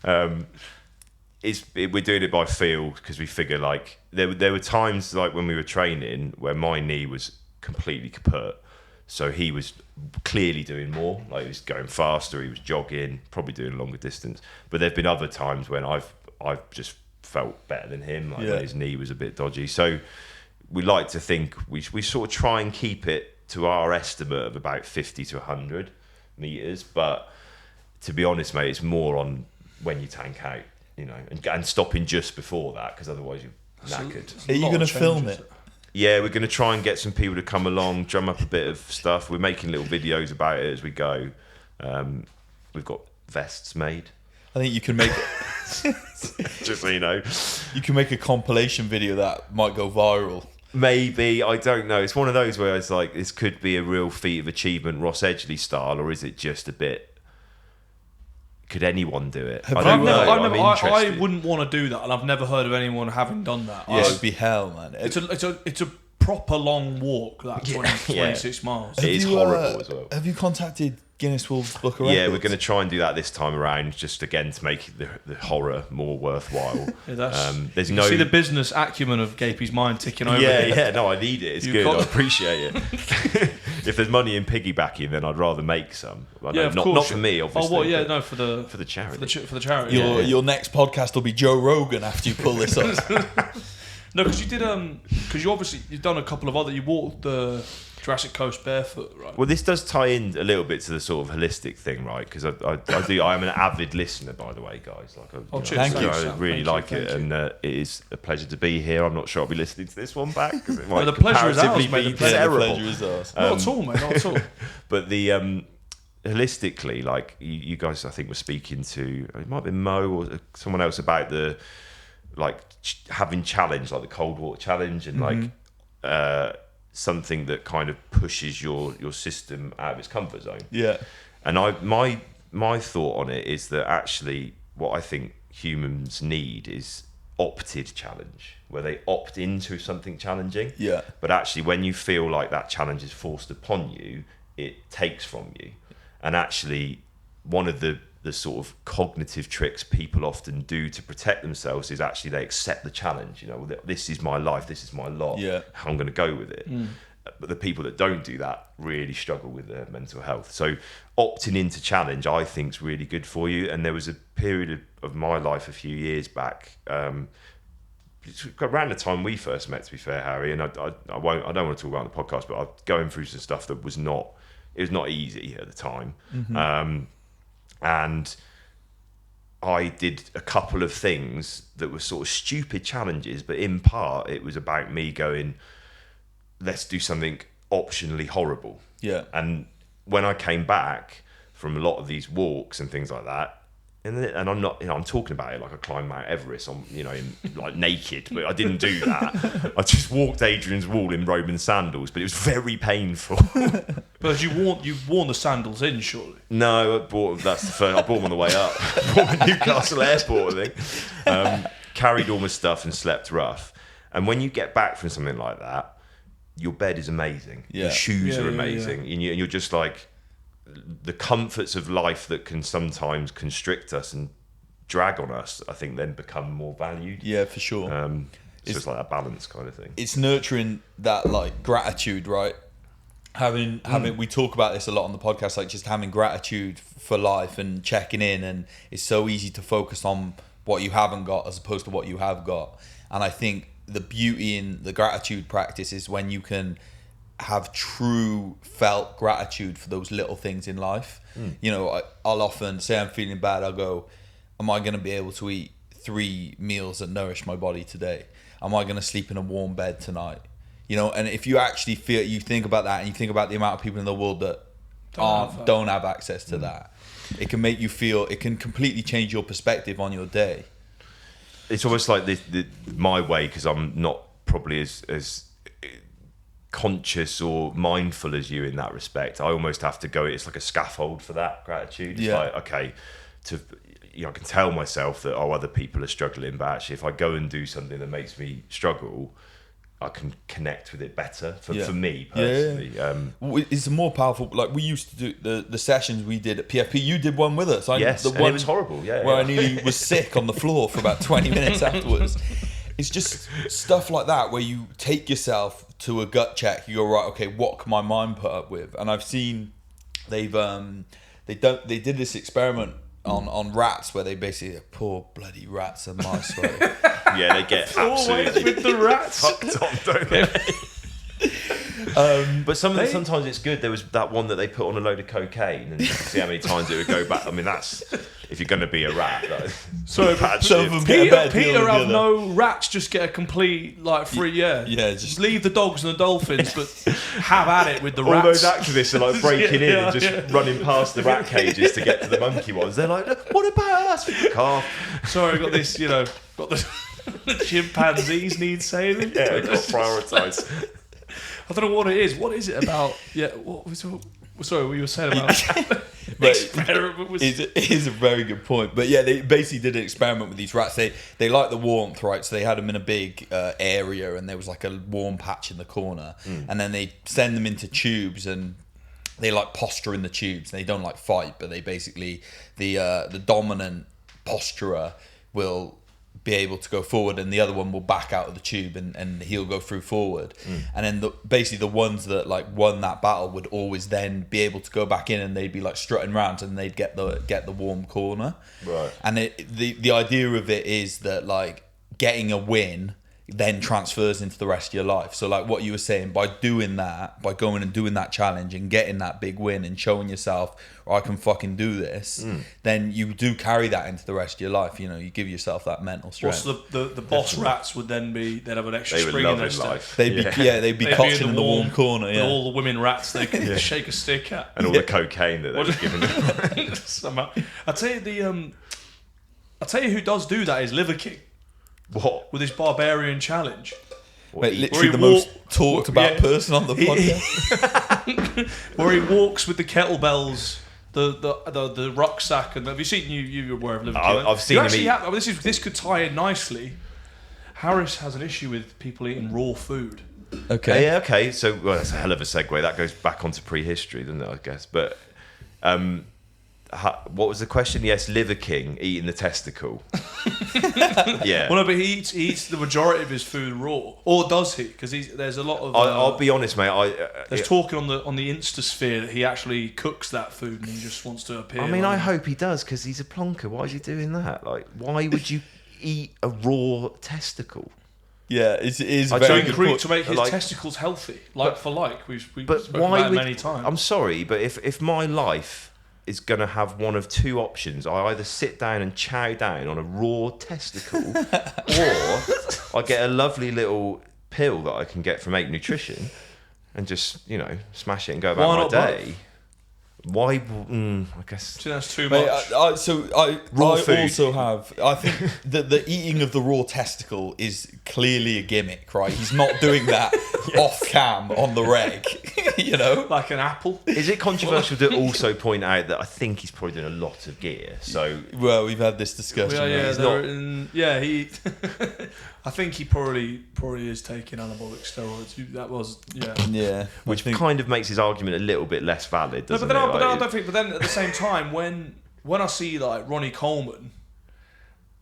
We're doing it by feel because we figure there were times when we were training where my knee was completely kaput, so he was clearly doing more. He was going faster, he was jogging, probably doing a longer distance. But there've been other times when I've just felt better than him, when his knee was a bit dodgy. So we like to think we sort of try and keep it to our estimate of about 50 to 100 meters. But to be honest, mate, it's more on when you tank out, and stopping just before that, because otherwise you're knackered. Are you going to film it? Yeah, we're going to try and get some people to come along, drum up a bit of stuff. We're making little videos about it as we go. We've got vests made. I think you can make just so you know, you can make a compilation video that might go viral. Maybe, I don't know. It's one of those where it's like, this could be a real feat of achievement, Ross Edgley style, or is it just a bit? Could anyone do it? I don't know. I wouldn't want to do that, and I've never heard of anyone having done that. Yeah, it'd be hell, man. It's a proper long walk. That 26 miles. It is horrible as well. Have you contacted Guinness World Book of Records? Yeah, we're going to try and do that this time around, just again to make the horror more worthwhile. There's see the business acumen of Gapey's mind ticking over. No, I need it. It's good. I appreciate it. If there's money in piggybacking, then I'd rather make some. Not for me, obviously. Oh, well, for the charity. For the charity. Your next podcast will be Joe Rogan after you pull this off. No, because you did. Because you've done a couple of other. You walked the Jurassic Coast barefoot, right? Well, this does tie in a little bit to the sort of holistic thing, right? Because I am an avid listener, by the way, guys. Thank you. I really like it, and it is a pleasure to be here. I'm not sure I'll be listening to this one back because it might the pleasure is ours, mate. The pleasure is ours. Not at all, mate. Not at all. But the holistically, you guys, I think were speaking to, it might have been Mo or someone else about the having challenge, like the cold water challenge, and something that kind of pushes your system out of its comfort zone. Yeah. And my thought on it is that actually what I think humans need is opted challenge, where they opt into something challenging. Yeah. But actually, when you feel like that challenge is forced upon you, it takes from you. And actually, one of the sort of cognitive tricks people often do to protect themselves is actually they accept the challenge. You know, this is my life, this is my lot. Yeah. I'm going to go with it. But the people that don't do that really struggle with their mental health. So opting into challenge, I think, is really good for you. And there was a period of my life a few years back, around the time we first met, to be fair, Harry, and I don't want to talk about it on the podcast, but I'm going through some stuff that was not easy at the time. And I did a couple of things that were sort of stupid challenges, but in part it was about me going, let's do something optionally horrible. Yeah. And when I came back from a lot of these walks and things like that, and I'm not, I'm talking about it like I climbed Mount Everest, like naked, but I didn't do that. I just walked Adrian's Wall in Roman sandals, but it was very painful. But you've worn the sandals in, surely? No, I bought them on the way up. Bought them at Newcastle Airport, I think. Carried all my stuff and slept rough. And when you get back from something like that, your bed is amazing. Yeah. Your shoes are amazing. Yeah. And you're just like, the comforts of life that can sometimes constrict us and drag on us, I think, then become more valued. Yeah, for sure. It's just like a balance kind of thing. It's nurturing that like gratitude, right? Having we talk about this a lot on the podcast, like just having gratitude for life and checking in, and it's so easy to focus on what you haven't got as opposed to what you have got. And I think the beauty in the gratitude practice is when you can have true felt gratitude for those little things in life. You know, I'll often say I'm feeling bad, I'll go, am I going to be able to eat 3 meals that nourish my body today? Am I going to sleep in a warm bed tonight? You know, and if you actually you think about that, and you think about the amount of people in the world that don't have access to that, it can make you feel, it can completely change your perspective on your day. It's almost like my way, because I'm not probably as conscious or mindful as you in that respect. I almost have to go, it's like a scaffold for that gratitude. It's like, okay, I can tell myself that, other people are struggling, but actually if I go and do something that makes me struggle, I can connect with it better for me personally. It's a more powerful, like we used to do the sessions we did at PFP. You did one with us. Yes, and it was horrible. Where I nearly was sick on the floor for about 20 minutes afterwards. It's just stuff like that where you take yourself to a gut check. You go, right, okay, what can my mind put up with? And I've seen they did this experiment on rats where they basically, poor bloody rats and mice, right? Yeah, they get absolutely with the rats fucked on, don't they? But sometimes it's good. There was that one that they put on a load of cocaine, and you can see how many times it would go back. I mean, that's if you're going to be a rat. So Peter have no rats, just get a complete free. Just leave the dogs and the dolphins, but have at it with the rats. All those activists are like breaking in and just running past the rat cages to get to the monkey ones. They're like, what about us? Calf. Sorry, got this. Got the chimpanzees need saving. Yeah, they've got prioritise. I don't know what it is. What is it about? Yeah, sorry, what you were saying about experiment it is a very good point. But yeah, they basically did an experiment with these rats. They like the warmth, right? So they had them in a big area, and there was like a warm patch in the corner. And then they send them into tubes, and they like posture in the tubes. They don't like fight, but they basically the dominant posturer will be able to go forward, and the other one will back out of the tube, and he'll go through forward. And then basically the ones that like won that battle would always then be able to go back in, and they'd be like strutting around, and they'd get the warm corner. Right. And the idea of it is that like getting a win then transfers into the rest of your life. So like what you were saying, by doing that, by going and doing that challenge and getting that big win and showing yourself, I can fucking do this, then you do carry that into the rest of your life. You know, you give yourself that mental strength. What's the boss rats would then they'd have an extra spring in their step. They'd be cotching in the warm corner. Yeah. All the women rats they can shake a stick at. And all the cocaine that they've given them. Somehow. I'll tell you who does do that is Liver King. What? With his barbarian challenge. Wait, literally the most talked about person on the podcast. Where he walks with the kettlebells, the rucksack, and have you seen you're aware of Liver King? I've seen him. This could tie in nicely Harris has an issue with people eating raw food. Okay. Yeah, okay. So, well, that's a hell of a segue. That goes back onto prehistory, doesn't it, I guess? But what was the question? Yes, Liver King eating the testicle. Yeah. Well, no, but he eats the majority of his food raw. Or does he? Because there's a lot of... I'll be honest, mate. there's talking on the Instasphere that he actually cooks that food and he just wants to appear. I mean, I hope he does, because he's a plonker. Why is he doing that? Like, why would you eat a raw testicle? Yeah, it is I very don't good Create point. to make his like- testicles healthy, like for like. We've But spoken why about it would... many times. I'm sorry, but if my life is going to have one of two options, I either sit down and chow down on a raw testicle, or I get a lovely little pill that I can get from Ape Nutrition and just, smash it and go Why about not my day. Why? I guess... See, that's too Mate, much. I Raw food. also have. I think that the eating of the raw testicle is clearly a gimmick, right? He's not doing that off cam on the reg, Like an apple. Is it controversial to also point out that I think he's probably doing a lot of gear? So Well, we've had this discussion. Yeah, right? he. I think he probably is taking anabolic steroids. That was Yeah, which I think- kind of makes his argument a little bit less valid, No, doesn't but then, it? but then I don't think. But then at the same time, when I see like Ronnie Coleman,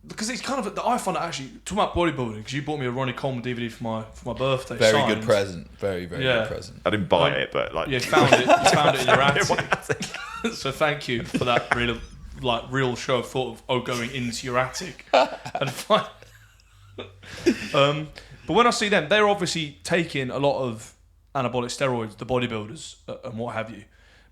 because it's kind of I find it actually talking about bodybuilding, because you bought me a Ronnie Coleman DVD for my birthday. very signed. good present. Very good present. I didn't buy it, but like... You found it in your attic. So thank you for that real show of thought of going into your attic and find. But when I see them, they're obviously taking a lot of anabolic steroids, the bodybuilders and what have you.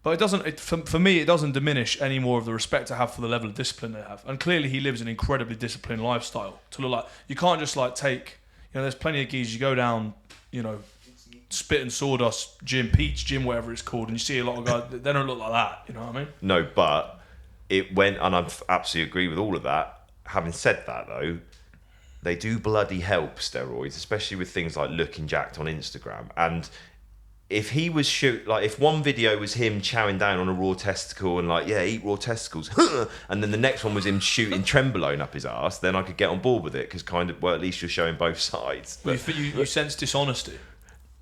But it doesn't. For me, it doesn't diminish any more of the respect I have for the level of discipline they have. And clearly, he lives an incredibly disciplined lifestyle. To look like you can't just like take. There's plenty of geezers. You go down, Spit and Sawdust Gym, Peach Gym, whatever it's called, and you see a lot of guys. They don't look like that. You know what I mean? No, but it went, and I absolutely agree with all of that. Having said that, though, they do bloody help, steroids, especially with things like looking jacked on Instagram. And if he was if one video was him chowing down on a raw testicle and eat raw testicles, and then the next one was him shooting trenbolone up his ass, then I could get on board with it, because at least you're showing both sides. But You sense dishonesty.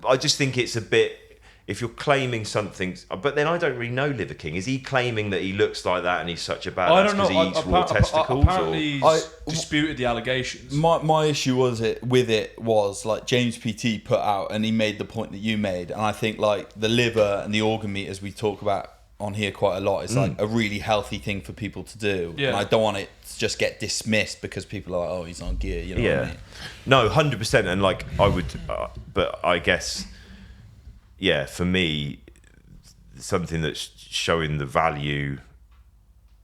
I just think it's a bit... If you're claiming something... But then I don't really know Liver King. Is he claiming that he looks like that and he's such a badass I don't know. because he eats raw testicles? Apparently, he's disputed the allegations. My issue was like James PT put out, and he made the point that you made, and I think like the liver and the organ meat, as we talk about on here quite a lot, is like a really healthy thing for people to do. Yeah. And I don't want it to just get dismissed because people are like, oh, he's on gear. You know what I mean? No, 100%. And I would... but I guess... Yeah, for me, something that's showing the value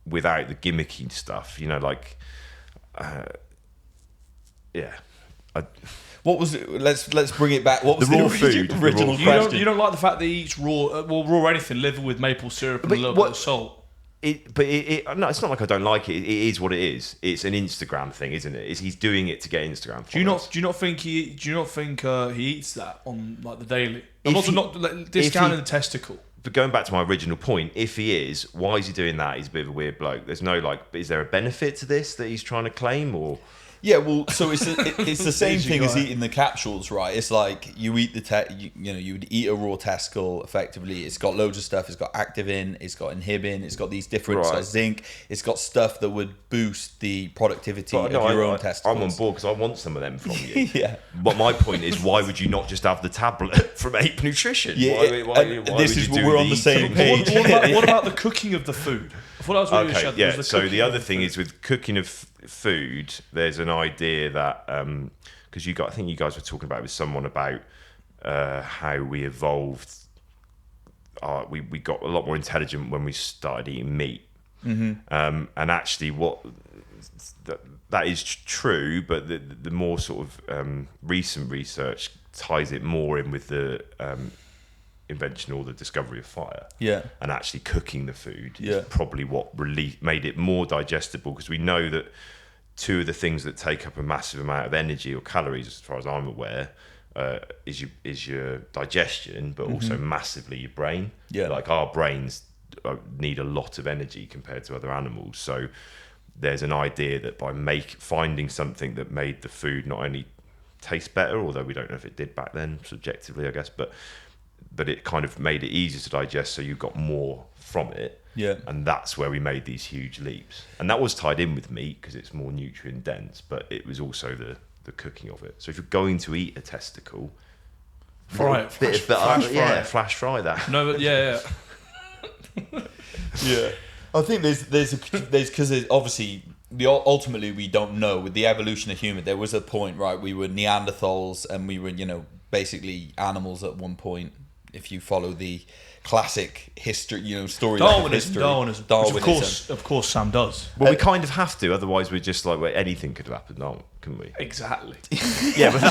without the gimmicky stuff, What was it? Let's bring it back. What was The the raw food. original You question? don't like the fact that he eats raw anything, liver with maple syrup and a little bit of salt. No, it's not like I don't like it. It is what it is. It's an Instagram thing, isn't it? He's doing it to get Instagram followers. Do you not think he eats that on like the daily? If Not discounting the testicle. But going back to my original point, if he is, why is he doing that? He's a bit of a weird bloke. There's no is there a benefit to this that he's trying to claim, or? Yeah, well, so it's the same thing as eating the capsules, right? It's like you eat you would eat a raw testicle effectively. It's got loads of stuff. It's got activin, it's got inhibin, it's got these different, it's got zinc, it's got stuff that would boost the productivity of your own testicles. I'm on board because I want some of them from you. Yeah. But my point is, why would you not just have the tablet from Ape Nutrition? Yeah, we're on the same page. What about the cooking of the food? I thought that was really Okay, yeah. So the other thing food. is with cooking of food, there's an idea that because I think you guys were talking about it with someone about how we evolved. We got a lot more intelligent when we started eating meat, and actually, that is true. But the more sort of recent research ties it more in with the invention or the discovery of fire, and actually cooking the food is probably what made it more digestible, because we know that two of the things that take up a massive amount of energy or calories, as far as I'm aware, is your digestion, but also massively your brain. Like our brains need a lot of energy compared to other animals, so there's an idea that by finding something that made the food not only taste better, although we don't know if it did back then, subjectively, I guess. But it kind of made it easier to digest, so you got more from it. Yeah. And that's where we made these huge leaps. And that was tied in with meat because it's more nutrient dense, but it was also the cooking of it. So if you're going to eat a testicle, Fry it. Flash fry that. No, but yeah. Yeah. I think there's because obviously ultimately we don't know. With the evolution of human, there was a point, right? We were Neanderthals and we were, basically animals at one point. If you follow the classic history, story of history, Darwinism. Which of course, Sam does. Well, we kind of have to, otherwise we're just like, well, anything could have happened, couldn't we? Exactly. Yeah, but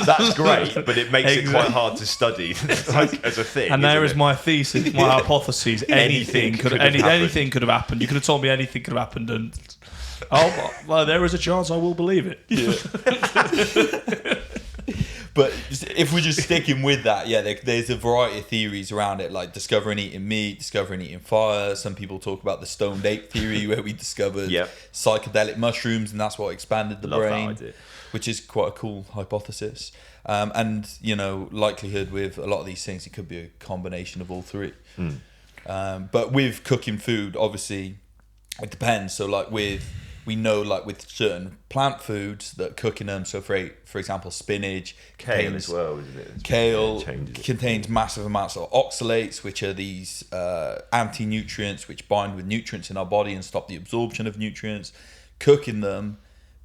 that's great, but it makes it quite hard to study as a thing. And there is my thesis, my hypothesis. Anything could have happened. You could have told me anything could have happened, and there is a chance I will believe it. Yeah. But if we're just sticking with that, there's a variety of theories around it, like discovering eating meat, discovering eating fire. Some people talk about the stoned ape theory, where we discovered psychedelic mushrooms, and that's what expanded the brain, which is quite a cool hypothesis. And likelihood with a lot of these things, it could be a combination of all three. But with cooking food, obviously, it depends. So we know, with certain plant foods that cooking them, so for example, spinach, kale as well, isn't it? Kale contains massive amounts of oxalates, which are these anti-nutrients which bind with nutrients in our body and stop the absorption of nutrients. Cooking them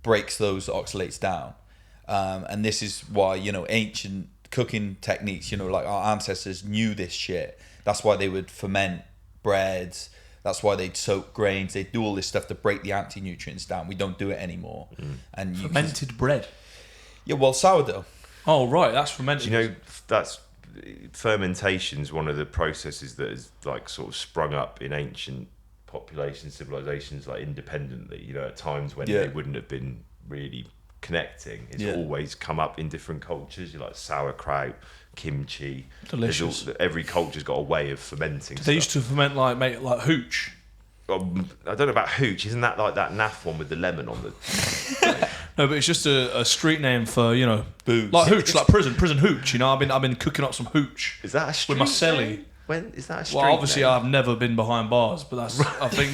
breaks those oxalates down, and this is why ancient cooking techniques, like our ancestors knew this shit. That's why they would ferment breads. That's why they'd soak grains. They'd do all this stuff to break the anti-nutrients down. We don't do it anymore. And fermented bread. Yeah, well, sourdough. Oh, right, that's fermented. That's fermentation's one of the processes that is sort of sprung up in ancient populations, civilizations, independently. At times when they wouldn't have been really connecting. It's always come up in different cultures. Sauerkraut, kimchi. Delicious. Every culture's got a way of fermenting. They used to ferment make hooch. I don't know about hooch. Isn't that like that naff one with the lemon on the? No, but it's just a street name for booze. Like hooch, like prison hooch. I've been cooking up some hooch. Is that a street with my celly? When is that a street Well, obviously name? I've never been behind bars, but that's I think.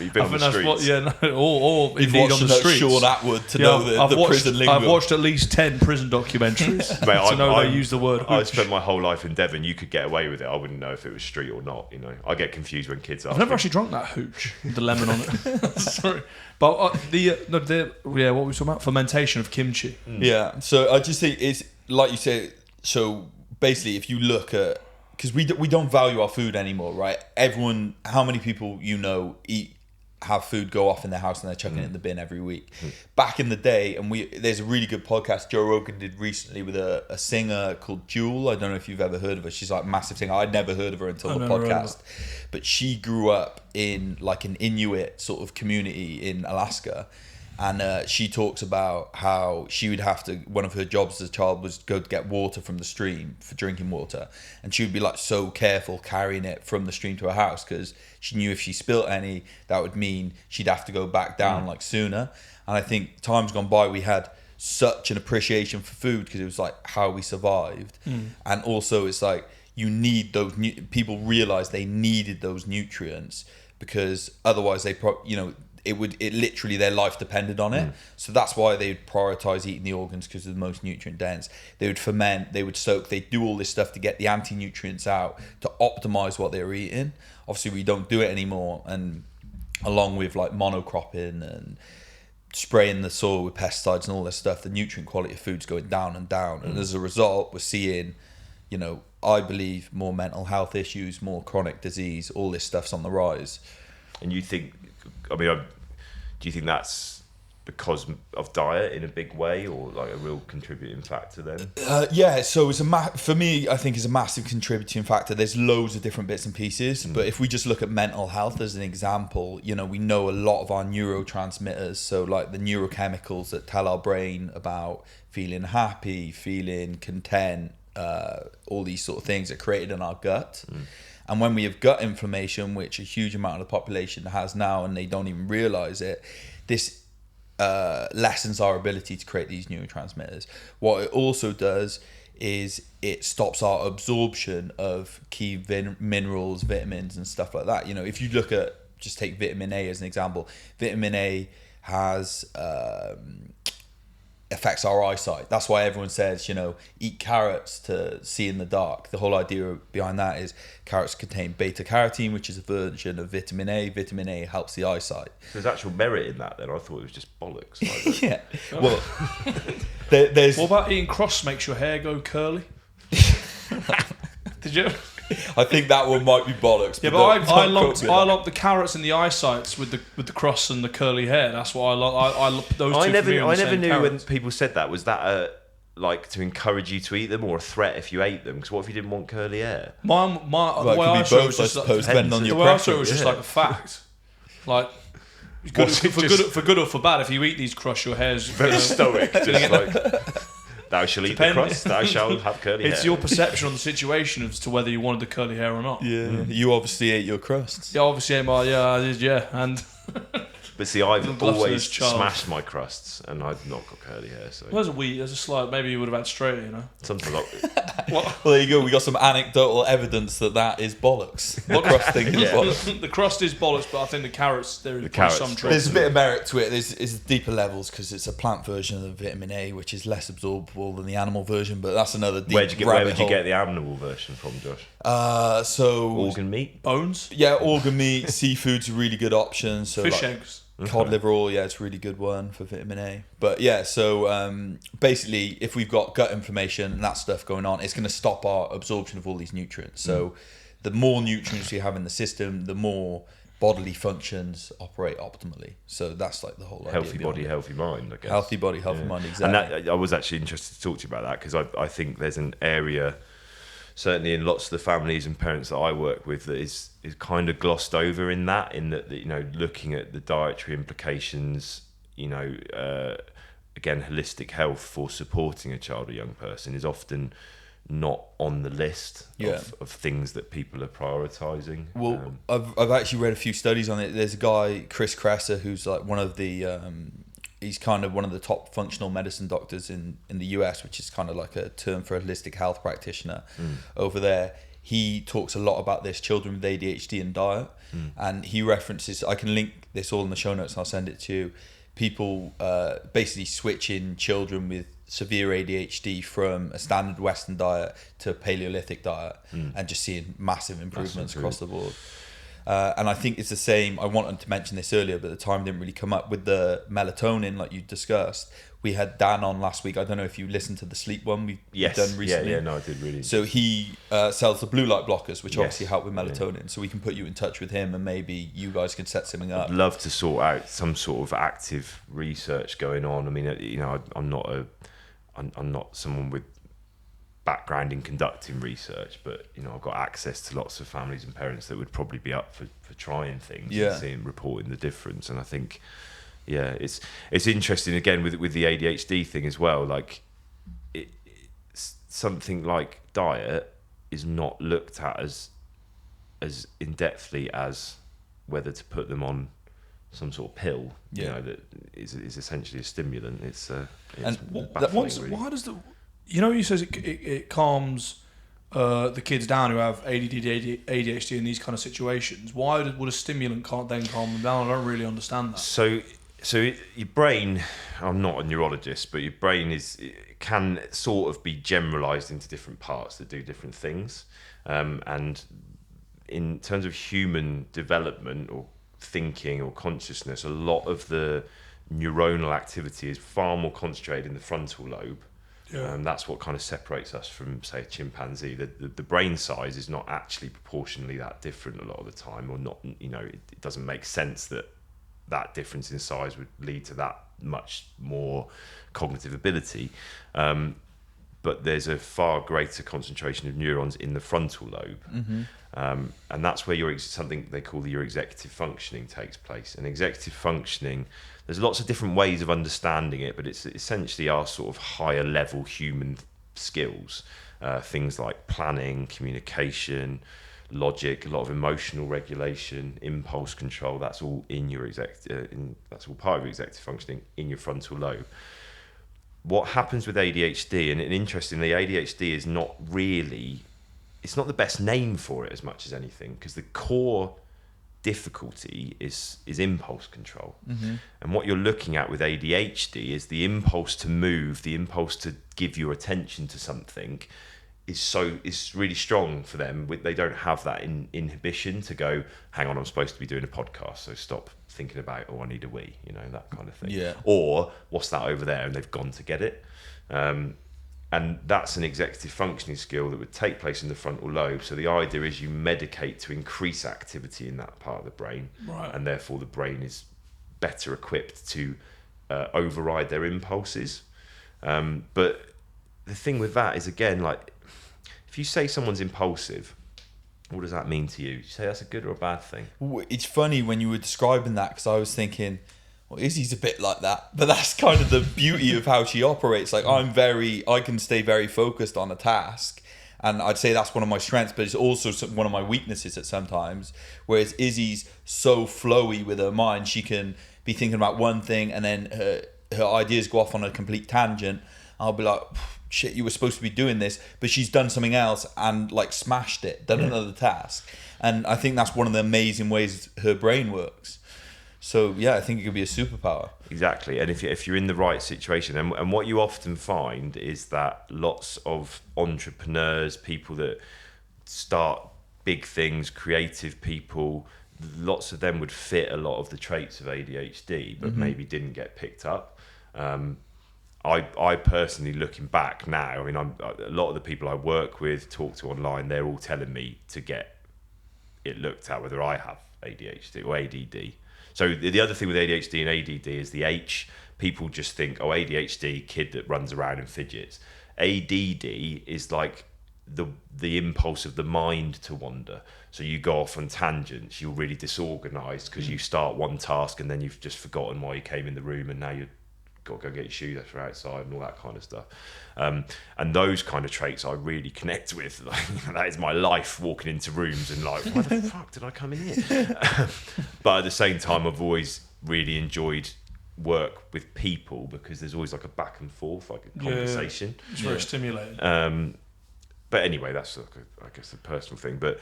You've been on the streets. Or You've indeed watched on the streets. Sean Atwood to know the prison lingo. I've watched at least 10 prison documentaries to know they use the word hooch. I spent my whole life in Devon. You could get away with it. I wouldn't know if it was street or not. I get confused when kids ask. I've never actually drunk that hooch with the lemon on it. Sorry, but what were we talking about? Fermentation of kimchi. Yeah, so I just think it's like you say. So basically, if you look at, because we don't value our food anymore, right? Everyone, how many people have food go off in their house and they're chucking it in the bin every week? Back in the day, and there's a really good podcast Joe Rogan did recently with a singer called Jewel. I don't know if you've ever heard of her. She's like a massive singer. I'd never heard of her until the podcast. But she grew up in an Inuit sort of community in Alaska. And she talks about how she would have to, one of her jobs as a child was go to get water from the stream for drinking water. And she would be so careful carrying it from the stream to her house because she knew if she spilt any, that would mean she'd have to go back down sooner. And I think times gone by, we had such an appreciation for food because it was how we survived. And also it's you need those, people realized they needed those nutrients because otherwise they it literally their life depended on it. So that's why they would prioritize eating the organs because they're the most nutrient dense. They would ferment, they would soak, they'd do all this stuff to get the anti-nutrients out to optimize what they were eating. Obviously we don't do it anymore, and along with monocropping and spraying the soil with pesticides and all this stuff, the nutrient quality of food's going down and down. And as a result, we're seeing, I believe, more mental health issues, more chronic disease, all this stuff's on the rise. And you think, do you think that's because of diet in a big way, or a real contributing factor then? Yeah, so it's for me, I think it's a massive contributing factor. There's loads of different bits and pieces, but if we just look at mental health as an example, we know a lot of our neurotransmitters, so the neurochemicals that tell our brain about feeling happy, feeling content, all these sort of things are created in our gut. And when we have gut inflammation, which a huge amount of the population has now, and they don't even realize it, this lessens our ability to create these neurotransmitters. What it also does is it stops our absorption of key minerals, vitamins, and stuff like that. You know, if you look at, just take vitamin A as an example, vitamin A has affects our eyesight. That's why everyone says, you know, eat carrots to see in the dark. The whole idea behind that is carrots contain beta carotene, which is a version of vitamin A. Vitamin A helps the eyesight. There's actual merit in that then. I thought it was just bollocks. Like Yeah. Well, there's... What about eating crust makes your hair go curly? Did you? I think that one might be bollocks. Yeah, but I lumped the carrots and the eyesights with the cross and the curly hair. That's why I lumped those two. I never knew carrots. when people said that. Was that like to encourage you to eat them, or a threat if you ate them? Because what if you didn't want curly hair? The way I it saw could it be was both, I just suppose, like, depending on the your way I saw it preference. was just like a fact. Like, for good or for bad, if you eat these crusts, your hair's Very stoic. Just like, thou shall eat the crust, thou shalt have curly hair. It's your perception on the situation as to whether you wanted the curly hair or not. Yeah, you obviously ate your crusts. Yeah, obviously, I did, and But see, I've bluff to always this child. smashed my crusts, and I've not got curly hair. So there's a slight. Maybe you would have had straight, you know. something like Well, there you go. We got some anecdotal evidence that is bollocks. The crust thing is bollocks. The crust is bollocks, but I think the carrots there is carrots. some truth. There's a bit of merit to it. There's deeper levels because it's a plant version of vitamin A, which is less absorbable than the animal version. But that's another deep where would you hole. get the animal version from, Josh? So Organ meat. Bones, yeah, organ meat, seafood's a really good option. So fish like, eggs. cod liver oil, yeah, it's a really good one for vitamin A. But yeah, so basically, if we've got gut inflammation and that stuff going on, it's going to stop our absorption of all these nutrients. So the more nutrients you have in the system, the more bodily functions operate optimally. So that's like the whole idea. Healthy behind body, it. healthy mind, I guess. Healthy body, healthy mind, exactly. And that, I was actually interested to talk to you about that because I think there's an area, certainly in lots of the families and parents that I work with, that is kind of glossed over in that you know, looking at the dietary implications, you know, again, holistic health for supporting a child or young person is often not on the list of things that people are prioritising. Well, I've actually read a few studies on it. There's a guy, Chris Kresser, who's like one of the he's kind of one of the top functional medicine doctors in the US, which is kind of like a term for a holistic health practitioner over there. He talks a lot about this, children with ADHD and diet, and he references, I can link this all in the show notes and I'll send it to you, people basically switching children with severe ADHD from a standard Western diet to a Paleolithic diet and just seeing massive improvements across the board. And I think it's the same. I wanted to mention this earlier, but the time didn't really come up with the melatonin, like you discussed. We had Dan on last week. I don't know if you listened to the sleep one we've done recently. Yeah, no, I did really. So he sells the blue light blockers, which obviously help with melatonin. So we can put you in touch with him, and maybe you guys can set something up. I'd love to sort out some sort of active research going on. I mean, you know, I'm not someone with background in conducting research, but you know, I've got access to lots of families and parents that would probably be up for trying things and seeing, reporting the difference. And I think, yeah, it's interesting again with the ADHD thing as well. Like, something like diet is not looked at as in depthly as whether to put them on some sort of pill, you know, that is essentially a stimulant. It's baffling, really. Why does he says it calms the kids down who have ADD, ADHD in these kind of situations. Why would a stimulant then calm them down? I don't really understand that. So your brain, I'm not a neurologist, but your brain can sort of be generalized into different parts that do different things. And in terms of human development or thinking or consciousness, a lot of the neuronal activity is far more concentrated in the frontal lobe. That's what kind of separates us from, say, a chimpanzee. The brain size is not actually proportionally that different a lot of the time, or not. You know, it doesn't make sense that difference in size would lead to that much more cognitive ability. But there's a far greater concentration of neurons in the frontal lobe. And that's where something they call your executive functioning takes place. And executive functioning, there's lots of different ways of understanding it, but it's essentially our sort of higher level human skills, things like planning, communication, logic, a lot of emotional regulation, impulse control. That's all in your that's all part of your executive functioning in your frontal lobe. What happens with ADHD, and interestingly, ADHD is not really, it's not the best name for it as much as anything, because the core difficulty is impulse control. And what you're looking at with ADHD is the impulse to move, the impulse to give your attention to something is really strong for them. They don't have that inhibition to go, hang on, I'm supposed to be doing a podcast, so stop thinking about, oh, I need a wee, that kind of thing. Yeah. Or what's that over there, and they've gone to get it. And that's an executive functioning skill that would take place in the frontal lobe. So the idea is you medicate to increase activity in that part of the brain, right. And therefore the brain is better equipped to override their impulses. But the thing with that is, again, like, if you say someone's impulsive, what does that mean to you? Do you say that's a good or a bad thing? It's funny when you were describing that, because I was thinking, well, Izzy's a bit like that, but that's kind of the beauty of how she operates. Like, I can stay very focused on a task, and I'd say that's one of my strengths, but it's also one of my weaknesses at sometimes. Whereas Izzy's so flowy with her mind, she can be thinking about one thing, and then her ideas go off on a complete tangent. I'll be like, shit, you were supposed to be doing this, but she's done something else and like smashed it, done another task. And I think that's one of the amazing ways her brain works. So yeah, I think it could be a superpower. Exactly. And if you're in the right situation, and what you often find is that lots of entrepreneurs, people that start big things, creative people, lots of them would fit a lot of the traits of ADHD, but maybe didn't get picked up. I personally, looking back now, I mean, a lot of the people I work with, talk to online, they're all telling me to get it looked at whether I have ADHD or ADD. So the other thing with ADHD and ADD is the H. People just think, oh, ADHD, kid that runs around and fidgets. ADD is like the impulse of the mind to wander. So you go off on tangents, you're really disorganised because you start one task and then you've just forgotten why you came in the room, and now you've got to go get your shoes for outside and all that kind of stuff. And those kind of traits I really connect with. Like, that is my life, walking into rooms and like, why the fuck did I come in here? But at the same time, I've always really enjoyed work with people, because there's always like a back and forth, like a conversation. Yeah, it's very stimulating. But anyway, that's like I guess a personal thing. But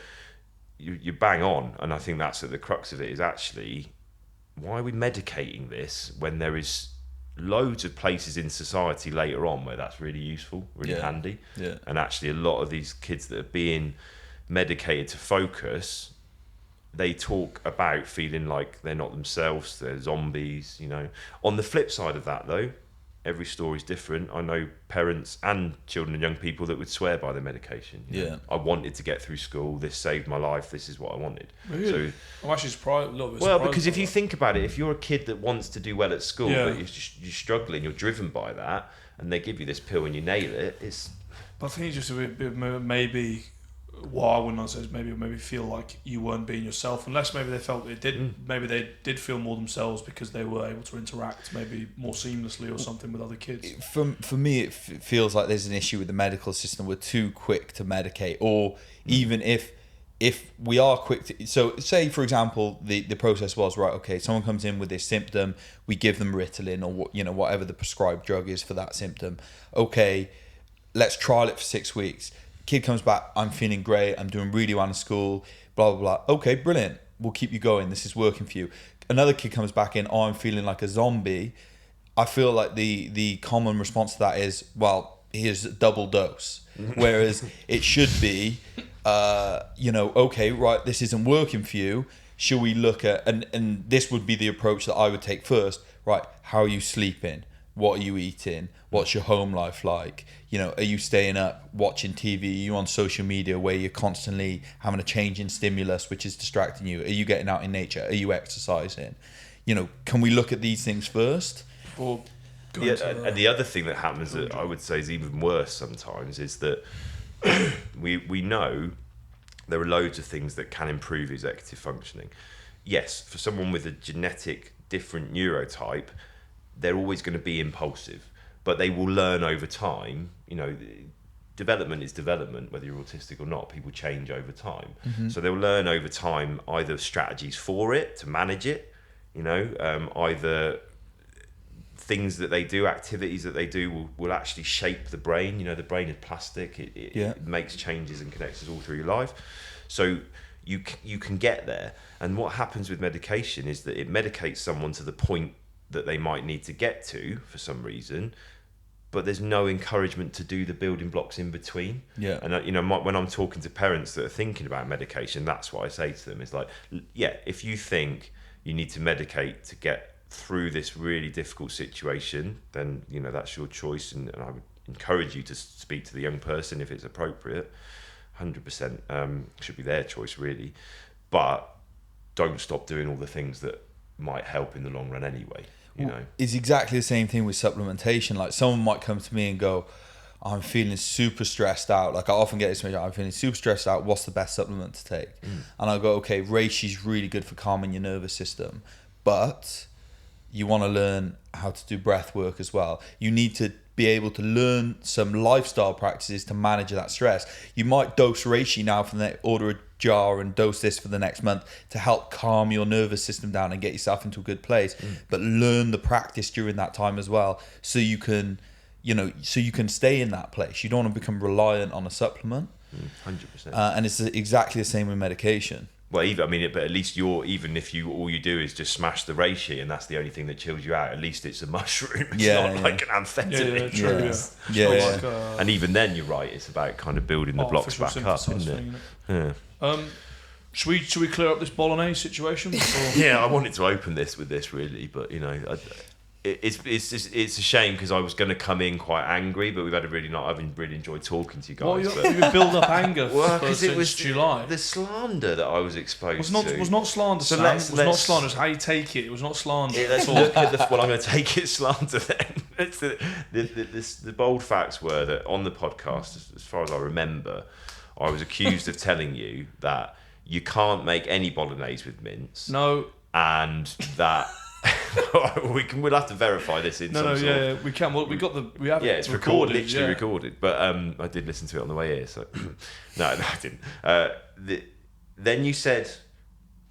you bang on, and I think that's at the crux of it, is actually, why are we medicating this when there is loads of places in society later on where that's really useful, really handy. Yeah. And actually a lot of these kids that are being medicated to focus, they talk about feeling like they're not themselves, they're zombies, On the flip side of that though, every story's different. I know parents and children and young people that would swear by their medication. I wanted to get through school, this saved my life, this is what I wanted. Really? So I'm actually surprised, a little bit well, surprised because by if you that. think about it, if you're a kid that wants to do well at school, but you're struggling, you're driven by that, and they give you this pill and you nail it, it's... But I think it's just a bit maybe what I wouldn't say is maybe feel like you weren't being yourself, unless maybe they felt it didn't. Maybe they did feel more themselves because they were able to interact maybe more seamlessly or something with other kids. For me, it feels like there's an issue with the medical system. We're too quick to medicate, or even if we are quick to, so say for example the process was right, okay, someone comes in with this symptom, we give them Ritalin or whatever the prescribed drug is for that symptom. Okay, let's trial it for 6 weeks. Kid comes back, I'm feeling great, I'm doing really well in school, blah blah blah. Okay, brilliant, we'll keep you going, this is working for you. Another kid comes back in, oh, I'm feeling like a zombie. I feel like the common response to that is, well, here's a double dose. Whereas it should be, okay, right, this isn't working for you. Should we look at, and this would be the approach that I would take first, right, how are you sleeping? What are you eating? What's your home life like? Are you staying up watching TV? Are you on social media where you're constantly having a change in stimulus which is distracting you? Are you getting out in nature? Are you exercising? Can we look at these things first? Or and the other thing that happens that I would say is even worse sometimes is that we know there are loads of things that can improve executive functioning. Yes, for someone with a genetic different neurotype, they're always going to be impulsive, but they will learn over time. development is development, whether you're autistic or not. People change over time. So they'll learn over time either strategies for it, to manage it, either things that they do, activities that they do will actually shape the brain. The brain is plastic. It makes changes and connections all through your life. So you can get there. And what happens with medication is that it medicates someone to the point that they might need to get to for some reason, but there's no encouragement to do the building blocks in between. Yeah. And when I'm talking to parents that are thinking about medication, that's what I say to them. It's like, if you think you need to medicate to get through this really difficult situation, then that's your choice, and I would encourage you to speak to the young person if it's appropriate. 100% should be their choice, really, but don't stop doing all the things that might help in the long run anyway. It's exactly the same thing with supplementation. Like, someone might come to me and go, I'm feeling super stressed out. Like, I often get this message, I'm feeling super stressed out, what's the best supplement to take? And I'll go, okay, reishi's really good for calming your nervous system, but you want to learn how to do breath work as well. You need to be able to learn some lifestyle practices to manage that stress. You might dose reishi now order a jar and dose this for the next month to help calm your nervous system down and get yourself into a good place. But learn the practice during that time as well, so you can stay in that place. You don't want to become reliant on a supplement. 100%. And it's exactly the same with medication. Well, but at least even if all you do is just smash the reishi and that's the only thing that chills you out, at least it's a mushroom. It's not like an amphetamine. True. And even then, you're right. It's about kind of building the blocks back up, isn't it? Yeah. Should we clear up this Bolognese situation? Yeah, I wanted to open this with this really, but it's a shame because I was going to come in quite angry, but I've really enjoyed talking to you guys. Well, you build up anger since July. The slander that I was exposed to. Was not slander, so Sam. It was not slander. It's how you take it. It was not slander. Let's look at I'm going to take it slander then. The bold facts were that on the podcast, as far as I remember, I was accused of telling you that you can't make any bolognese with mince. No. And that... we'll have to verify this in some sort. We can. Well, we have it's recorded, literally recorded. But I did listen to it on the way here, so no, I didn't. Then you said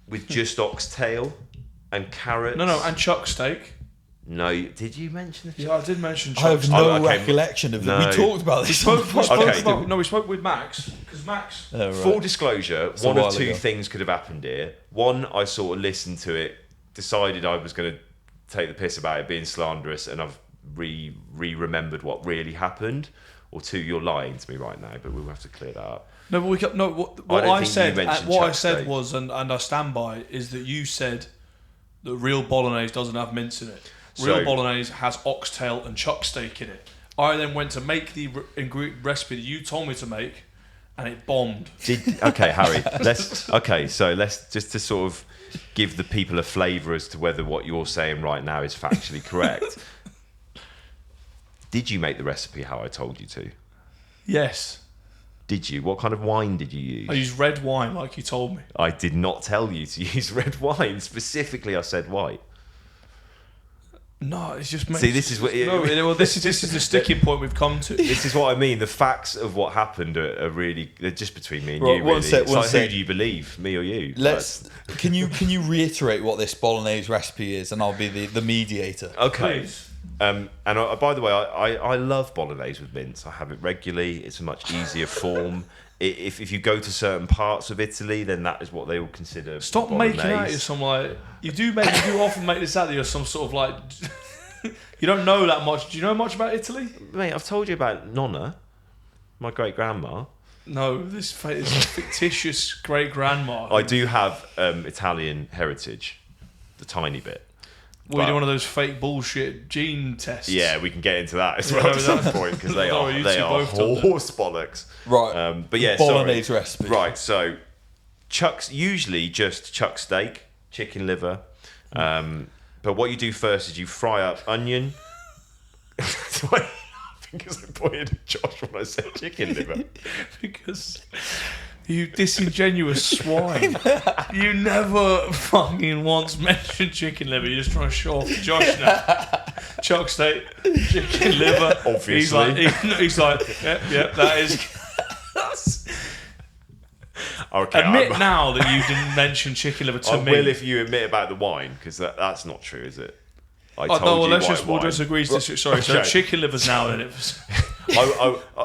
with just oxtail and carrots. No, and chuck steak. No, did you mention the chuck? Yeah, I did mention chuck. I have no recollection of it. We talked about this. We spoke with Max, because Max. Oh, right. Full disclosure, one of two things could have happened here. One, I sort of listened to it, decided I was going to take the piss about it being slanderous, and I've remembered what really happened. Or two, you're lying to me right now, but we'll have to clear that up. No, but what I said was, and I stand by, is that you said that real bolognese doesn't have mince in it. Real bolognese has oxtail and chuck steak in it. I then went to make the recipe that you told me to make, and it bombed. Okay, Harry. Let's just to sort of give the people a flavour as to whether what you're saying right now is factually correct. Did you make the recipe how I told you to? Yes. Did you? What kind of wine did you use? I used red wine, like you told me. I did not tell you to use red wine. Specifically, I said white. No, it's just... See, this is what... this is the sticking point we've come to. This is what I mean. The facts of what happened are really... They're just between me and you, really. Who do you believe, me or you? Can you reiterate what this bolognese recipe is, and I'll be the mediator? Okay. Please. By the way, I love bolognese with mince. I have it regularly. It's a much easier form. If you go to certain parts of Italy, then that is what they will consider. Stop bolognese. making out you're some like you do often make this out that you're some sort of like you don't know that much. Do you know much about Italy? Mate, I've told you about Nonna, my great grandma. No, this is a fictitious great grandma. I do have Italian heritage, the tiny bit. We do one of those fake bullshit gene tests. Yeah, we can get into that as well at some point because they are horse bollocks. Right. But yeah, bolognese recipe. Right. So, usually just chuck steak, chicken liver. But what you do first is you fry up onion. Because I pointed at Josh when I said chicken liver. because You disingenuous swine. You never fucking once mentioned chicken liver. You're just trying to show off to Josh now. Chuck steak, chicken liver. Obviously. He's like, yep, that is. Okay, Admit now that you didn't mention chicken liver to I me. will if you admit about the wine, because that's not true, is it? I told no, well, you we'll just agree to this. Sorry, so Okay. chicken liver's now in it.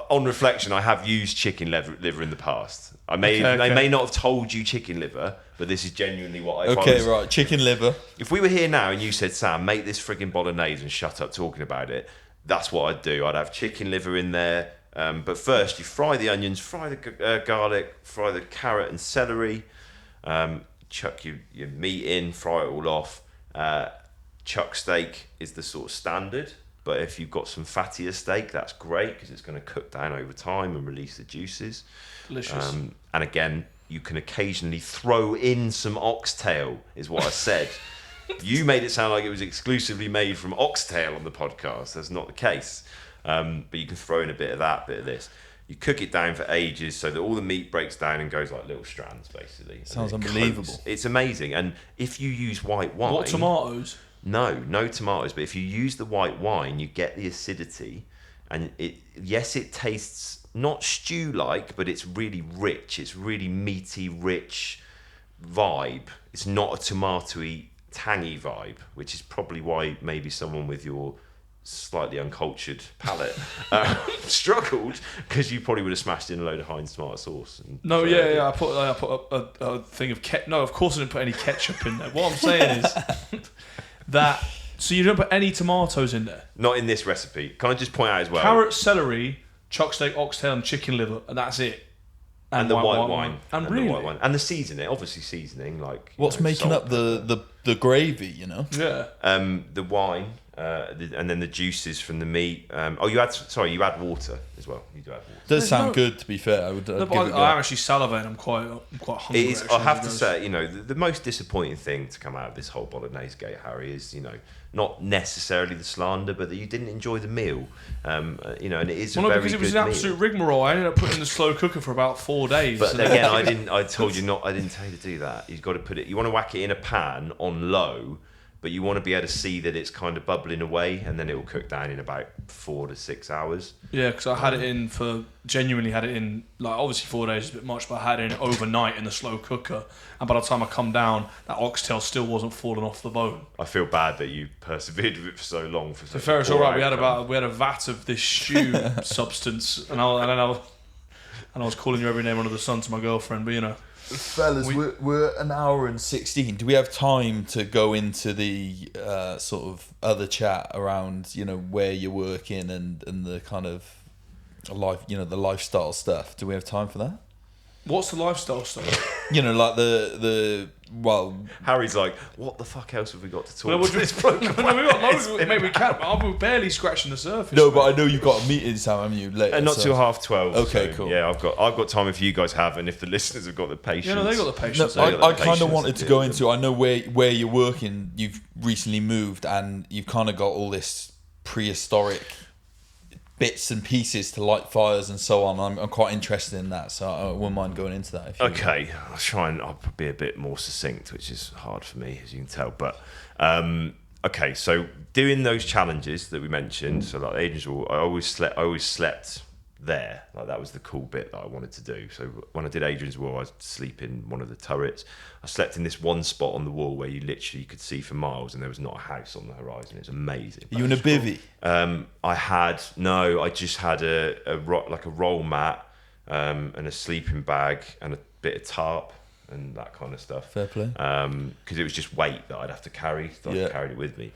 On reflection, I have used chicken liver in the past. They may not have told you chicken liver, but this is genuinely what I. Right, chicken liver. If we were here now and you said, Sam, make this frigging bolognese and shut up talking about it, that's what I'd do. I'd have chicken liver in there. But first, you fry the onions, fry the garlic, fry the carrot and celery. Chuck your meat in, fry it all off. Chuck steak is the sort of standard. But if you've got some fattier steak, that's great because it's going to cook down over time and release the juices. Delicious. And again, you can occasionally throw in some oxtail, is what I said. You made it sound like it was exclusively made from oxtail on the podcast. That's not the case. But you can throw in a bit of that, bit of this. You cook it down for ages so that all the meat breaks down and goes like little strands, basically. Sounds unbelievable. Coats. It's amazing. And if you use white wine... What, tomatoes? No tomatoes. But if you use the white wine, you get the acidity. And it tastes not stew-like, but it's really rich. It's really meaty, rich vibe. It's not a tomatoey, tangy vibe, which is probably why maybe someone with your slightly uncultured palate struggled, because you probably would have smashed in a load of Heinz tomato sauce. No, yeah. I put a thing of ketchup. No, of course I didn't put any ketchup in there. What I'm saying is that. So you don't put any tomatoes in there. Not in this recipe. Can I just point out as well? Carrot, celery, chuck steak, oxtail, and chicken liver, and that's it. And the white wine. And the really? white wine. And the seasoning. Obviously seasoning, like... What's making salt, up the gravy, you know? Yeah. the wine, and then the juices from the meat. You add water as well. You do add water. Does sound good, to be fair. I would give it a go. I'm actually salivating. I'm quite hungry. It is, actually, I have to say, the most disappointing thing to come out of this whole Bolognesegate, Harry, is, not necessarily the slander, but that you didn't enjoy the meal. And it is a very good because it was an absolute meal. rigmarole. I ended up putting it in the slow cooker for about 4 days. But again, I didn't tell you to do that. You've got to put it. You want to whack it in a pan on low, but you want to be able to see that it's kind of bubbling away, and then it will cook down in about 4 to 6 hours. Yeah, because I had it in like obviously 4 days is a bit much, but I had it in overnight in the slow cooker, and by the time I come down, that oxtail still wasn't falling off the bone. I feel bad that you persevered with it for so long. For fair, it's all right. We had a vat of this stew substance, and I was calling you every name under the sun to my girlfriend, but Fellas, we're an hour and 16. Do we have time to go into the sort of other chat around, where you're working and the kind of life, the lifestyle stuff? Do we have time for that? What's the lifestyle stuff? Like well, Harry's like, what the fuck else have we got to talk about? This program? No, we've got loads. Maybe we can. We're barely scratching the surface. No, but I know you've got a meeting, Sam, haven't you? Later, and not till 12:30. Okay, so, cool. Yeah, I've got time if you guys have, and if the listeners have got the patience. Yeah, no, they got the patience. No, I kind of wanted to go into. I know where you're working. You've recently moved, and you've kind of got all this prehistoric bits and pieces to light fires and so on. I'm quite interested in that, so I wouldn't mind going into that. Okay, I'll be a bit more succinct, which is hard for me, as you can tell. But okay, so doing those challenges that we mentioned, so like Adrian's Wall, I always slept there. Like that was the cool bit that I wanted to do. So when I did Adrian's Wall, I'd sleep in one of the turrets. I slept in this one spot on the wall where you literally could see for miles, and there was not a house on the horizon. It was amazing. Are you in a bivvy? I just had a roll mat and a sleeping bag and a bit of tarp and that kind of stuff. Fair play. Because it was just weight that I'd have to carry, so I carried it with me.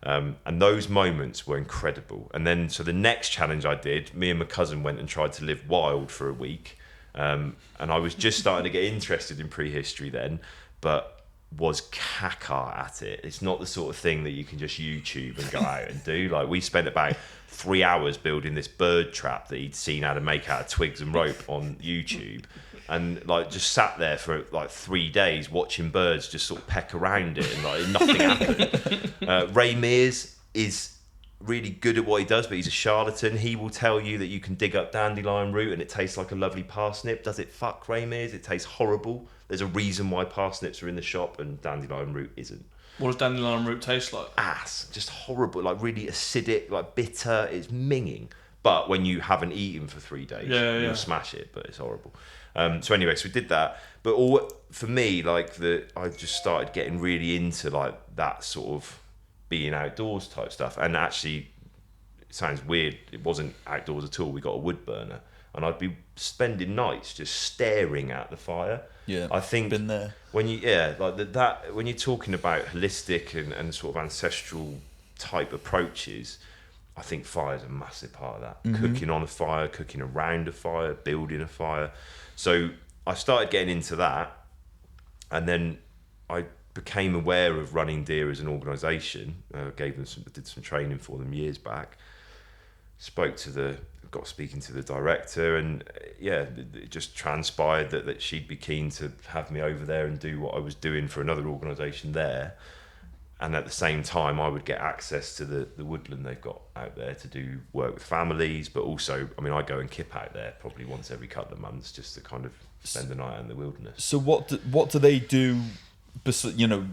And those moments were incredible. And then, so the next challenge I did, me and my cousin went and tried to live wild for a week. And I was just starting to get interested in prehistory then, but was caca at it. It's not the sort of thing that you can just YouTube and go out and do. Like, we spent about 3 hours building this bird trap that he'd seen how to make out of twigs and rope on YouTube. And like just sat there for like 3 days watching birds just sort of peck around it, and like nothing happened. Ray Mears is really good at what he does, but he's a charlatan. He will tell you that you can dig up dandelion root and it tastes like a lovely parsnip. Does it fuck, Ramirez? It tastes horrible. There's a reason why parsnips are in the shop and dandelion root isn't. What does dandelion root taste like? Ass. Just horrible. Like really acidic, like bitter. It's minging. But when you haven't eaten for 3 days, you'll smash it, but it's horrible. So anyway, so we did that. But for me, like I just started getting really into like that sort of being outdoors type stuff. And actually, it sounds weird, it wasn't outdoors at all. We got a wood burner and I'd be spending nights just staring at the fire. Yeah, I think been there. When you that when you're talking about holistic and sort of ancestral type approaches, I think fire is a massive part of that. Cooking on a fire, cooking around a fire, building a fire. So I started getting into that, and then I became aware of running deer as an organisation. Did some training for them years back. Got speaking to the director, and it just transpired that she'd be keen to have me over there and do what I was doing for another organisation there. And at the same time, I would get access to the woodland they've got out there to do work with families, but also, I mean, I go and kip out there probably once every couple of months just to kind of spend the night out in the wilderness. So what do they do? You know,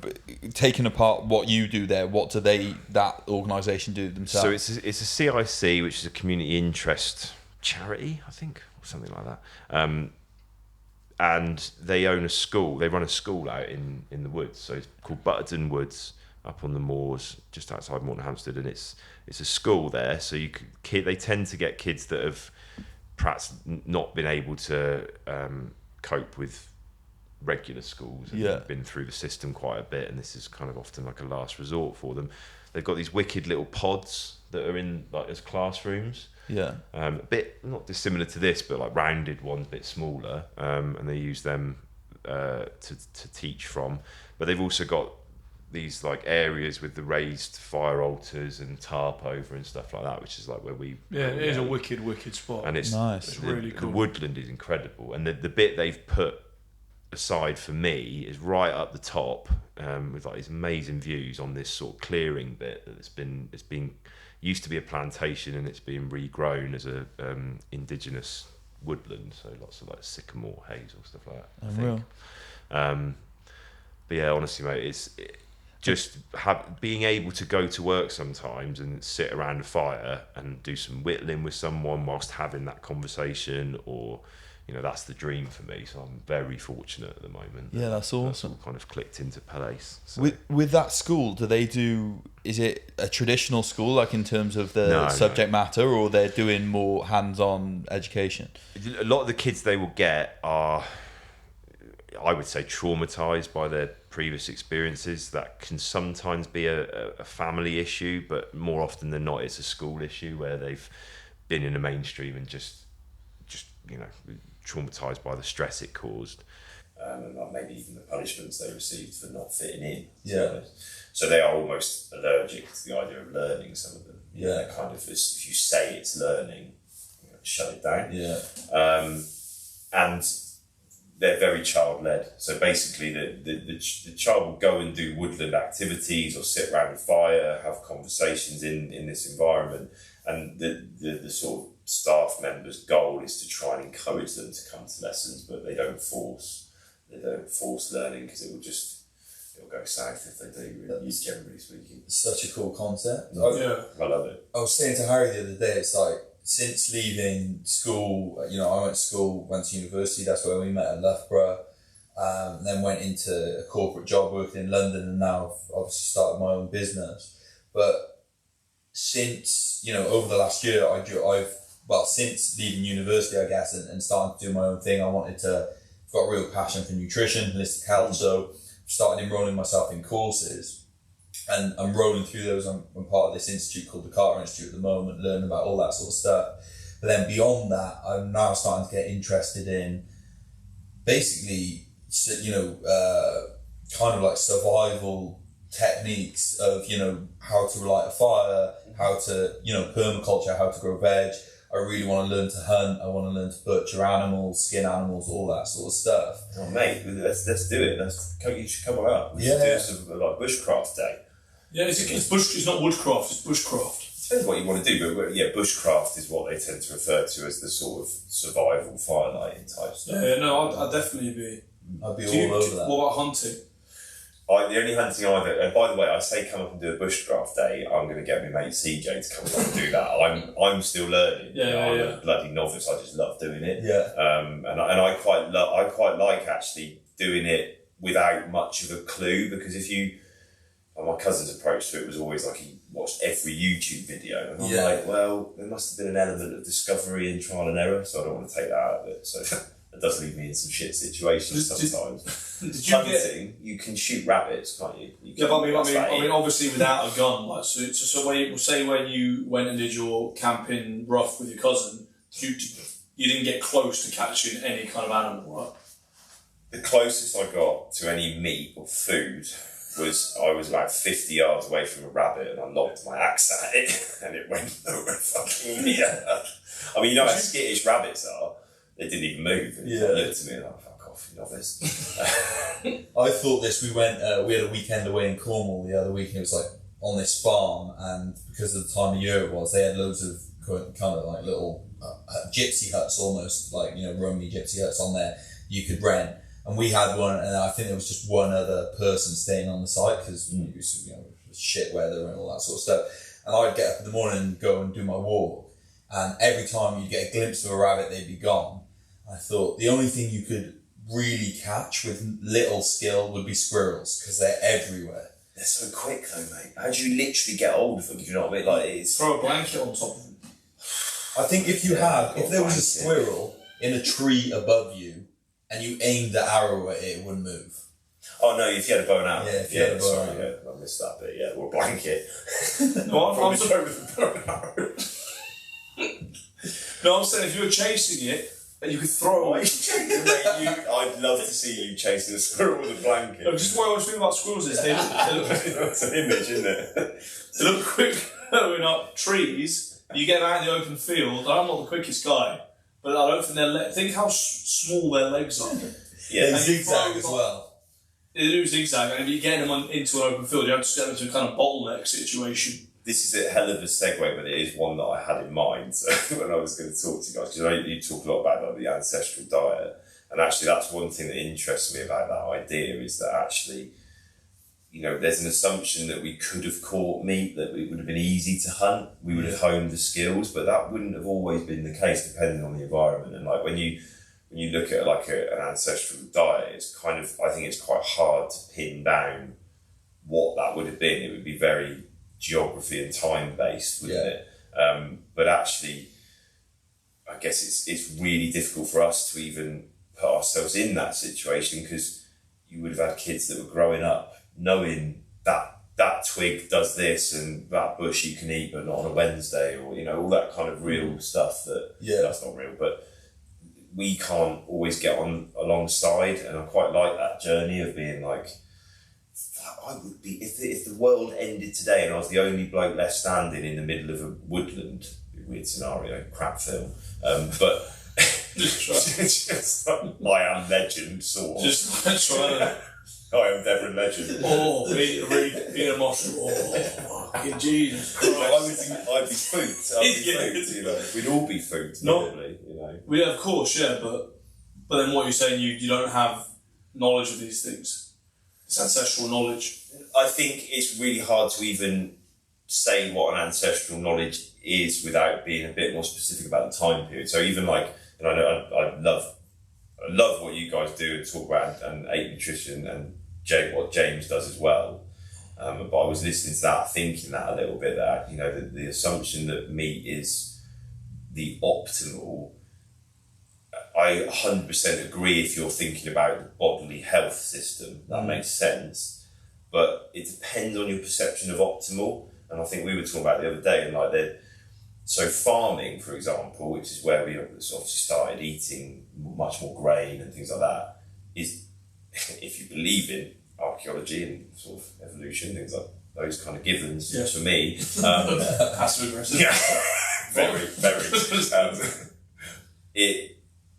taking apart what you do there, what do that organisation do themselves? So it's a CIC, which is a community interest charity, I think, or something like that. And they own a school. They run a school out in the woods. So it's called Butterton Woods, up on the moors, just outside Morton Hampstead, and it's a school there. So they tend to get kids that have perhaps not been able to cope with regular schools and been through the system quite a bit, and this is kind of often like a last resort for them. They've got these wicked little pods that are in like as classrooms. A bit not dissimilar to this, but like rounded ones, a bit smaller, and they use them to teach from. But they've also got these like areas with the raised fire altars and tarp over and stuff like that, which is like where we it is a wicked spot, and it's nice. It's really cool. The woodland is incredible, and the bit they've put aside for me is right up the top, with like these amazing views on this sort of clearing bit that it's been used to be a plantation, and it's been regrown as a indigenous woodland, so lots of like sycamore, hazel, stuff like that. Unreal. But yeah, honestly, mate, just being able to go to work sometimes and sit around a fire and do some whittling with someone whilst having that conversation, or that's the dream for me. So I'm very fortunate at the moment. Yeah, that's awesome. That's all kind of clicked into place. So. With that school, is it a traditional school, like in terms of the subject matter, or they're doing more hands-on education? A lot of the kids they will get are, I would say, traumatized by their previous experiences. That can sometimes be a family issue, but more often than not, it's a school issue where they've been in the mainstream and just traumatized by the stress it caused. And maybe even the punishments they received for not fitting in. Yeah. So they are almost allergic to the idea of learning, some of them. Yeah. Kind of, if you say it's learning, shut it down. Yeah. And they're very child-led. So basically the child will go and do woodland activities or sit around a fire, have conversations in this environment. And the sort of staff member's goal is to try and encourage them to come to lessons, but they don't force learning, because it'll go south if they do, really, generally speaking. It's such a cool concept. I love it. I was saying to Harry the other day, it's like, since leaving school, I went to school, went to university, that's where we met at Loughborough, and then went into a corporate job working in London, and now I've obviously started my own business. But since, over the last year, since leaving university, I guess, and starting to do my own thing, I've got a real passion for nutrition, holistic health, so I've started enrolling myself in courses, and I'm rolling through those. I'm part of this institute called the Carter Institute at the moment, learning about all that sort of stuff. But then beyond that, I'm now starting to get interested in basically, kind of like survival techniques of, how to light a fire, how to, permaculture, how to grow veg. I really want to learn to hunt. I want to learn to butcher animals, skin animals, all that sort of stuff. Oh, mate, let's do it. You should come around. We should do some like bushcraft day. Yeah, it's not woodcraft, it's bushcraft. Depends what you want to do, but yeah, bushcraft is what they tend to refer to as the sort of survival firelighting type stuff. Yeah, no, I'd definitely be. I'd be all over that. What about hunting? The only hunting I've ever, and by the way, I say come up and do a bushcraft day. I'm going to get my mate CJ to come up and do that. I'm still learning. I'm a bloody novice. I just love doing it. Yeah. And I quite like actually doing it without much of a clue, because if you, my cousin's approach to it was always like he watched every YouTube video, and I'm like, well, there must have been an element of discovery and trial and error, so I don't want to take that out of it. So it does leave me in some shit situations sometimes. Did you Hunting, you can shoot rabbits, can't you? But I mean, obviously without a gun, like so when you went and did your camping rough with your cousin, you didn't get close to catching any kind of animal, right? The closest I got to any meat or food was I was about 50 yards away from a rabbit, and I lobbed my axe at it, and it went over fucking near. I mean, you know how skittish rabbits are. They didn't even move. And he looked at me and I'm like, fuck off, you novice. I thought this, we had a weekend away in Cornwall the other week, and it was like on this farm, and because of the time of year it was, they had loads of kind of like little gypsy huts almost, like, you know, Romany gypsy huts on there you could rent. And we had one, and I think there was just one other person staying on the site because it was, you know, shit weather and all that sort of stuff. And I'd get up in the morning and go and do my walk, and every time you'd get a glimpse of a rabbit, they'd be gone. I thought the only thing you could really catch with little skill would be squirrels, because they're everywhere. They're so quick though, mate. How do you literally get hold of them? Do you know what I mean? Like, it's... Throw a blanket on top of them. I think if there was a squirrel in a tree above you and you aimed the arrow at it, it wouldn't move. Oh no, if you had a bow and arrow. Yeah, if you had a bow and arrow. I missed that bit, yeah. Or a blanket. No, I'm sorry with a bow and arrow. No, I'm saying if you were chasing it, and you could throw away. I'd love to see you chasing a squirrel with a blanket. No, just what I always think about squirrels is they look It's an image, isn't it? they look quick going up trees. You get out in the open field. I'm not the quickest guy, but I don't think think how small their legs are. Yeah, They zigzag as well. They do zigzag, and if you get them into an open field, you have to set them into a kind of bottleneck situation. This is a hell of a segue, but it is one that I had in mind when I was going to talk to you guys, because I know you talk a lot about the ancestral diet, and actually that's one thing that interests me about that idea, is that actually, you know, there's an assumption that we could have caught meat, that it would have been easy to hunt, we would have honed the skills, but that wouldn't have always been the case depending on the environment. And like when you look at like an ancestral diet, it's kind of, I think it's quite hard to pin down what that would have been. It would be very geography and time based, wouldn't it? But actually, I guess it's really difficult for us to even put ourselves in that situation, because you would have had kids that were growing up knowing that twig does this and that bush you can eat but not on a Wednesday, or, you know, all that kind of real stuff that that's not real, but we can't always get on alongside. And I quite like that journey of being like, I would be, if the world ended today and I was the only bloke left standing in the middle of a woodland, weird scenario, crap film, but just I Am Legend sort of. Just try I Am Devon Legend. Oh, eat a mushroom. Oh, fucking Jesus Christ. I'd be food. You know, we'd all be food, probably. You know. Well, yeah, of course, yeah, but then what you're saying, you don't have knowledge of these things. It's ancestral knowledge. I think it's really hard to even say what an ancestral knowledge is without being a bit more specific about the time period. So even like, and I love what you guys do and talk about and eat nutrition and what James does as well. But I was listening to that, thinking that a little bit, that, you know, the assumption that meat is the optimal. I 100% agree if you're thinking about the bodily health system, that makes sense. But it depends on your perception of optimal. And I think we were talking about the other day, and like so farming, for example, which is where we obviously started eating much more grain and things like that, is, if you believe in archaeology and sort of evolution, things like those kind of givens, for me. Passive aggressive. Yeah, very.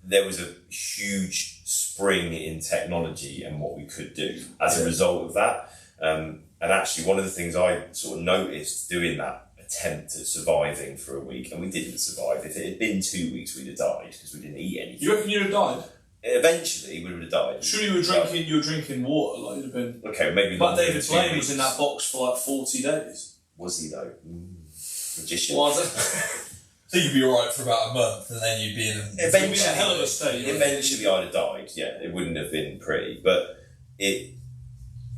There was a huge spring in technology and what we could do as a result of that. And actually, one of the things I sort of noticed doing that attempt at surviving for a week, and we didn't survive. If it had been 2 weeks, we'd have died because we didn't eat anything. You reckon you'd have died? Eventually, we would have died. Surely you were drinking water, like you'd have been. Okay, maybe. But longer David than 2 Blaine weeks. was in that box for like 40 days. Was he though? Magician. Was it? So you'd be alright for about a month, and then you'd be in. It'd be a hell of a state. Eventually, I'd have died. Yeah, it wouldn't have been pretty, but it.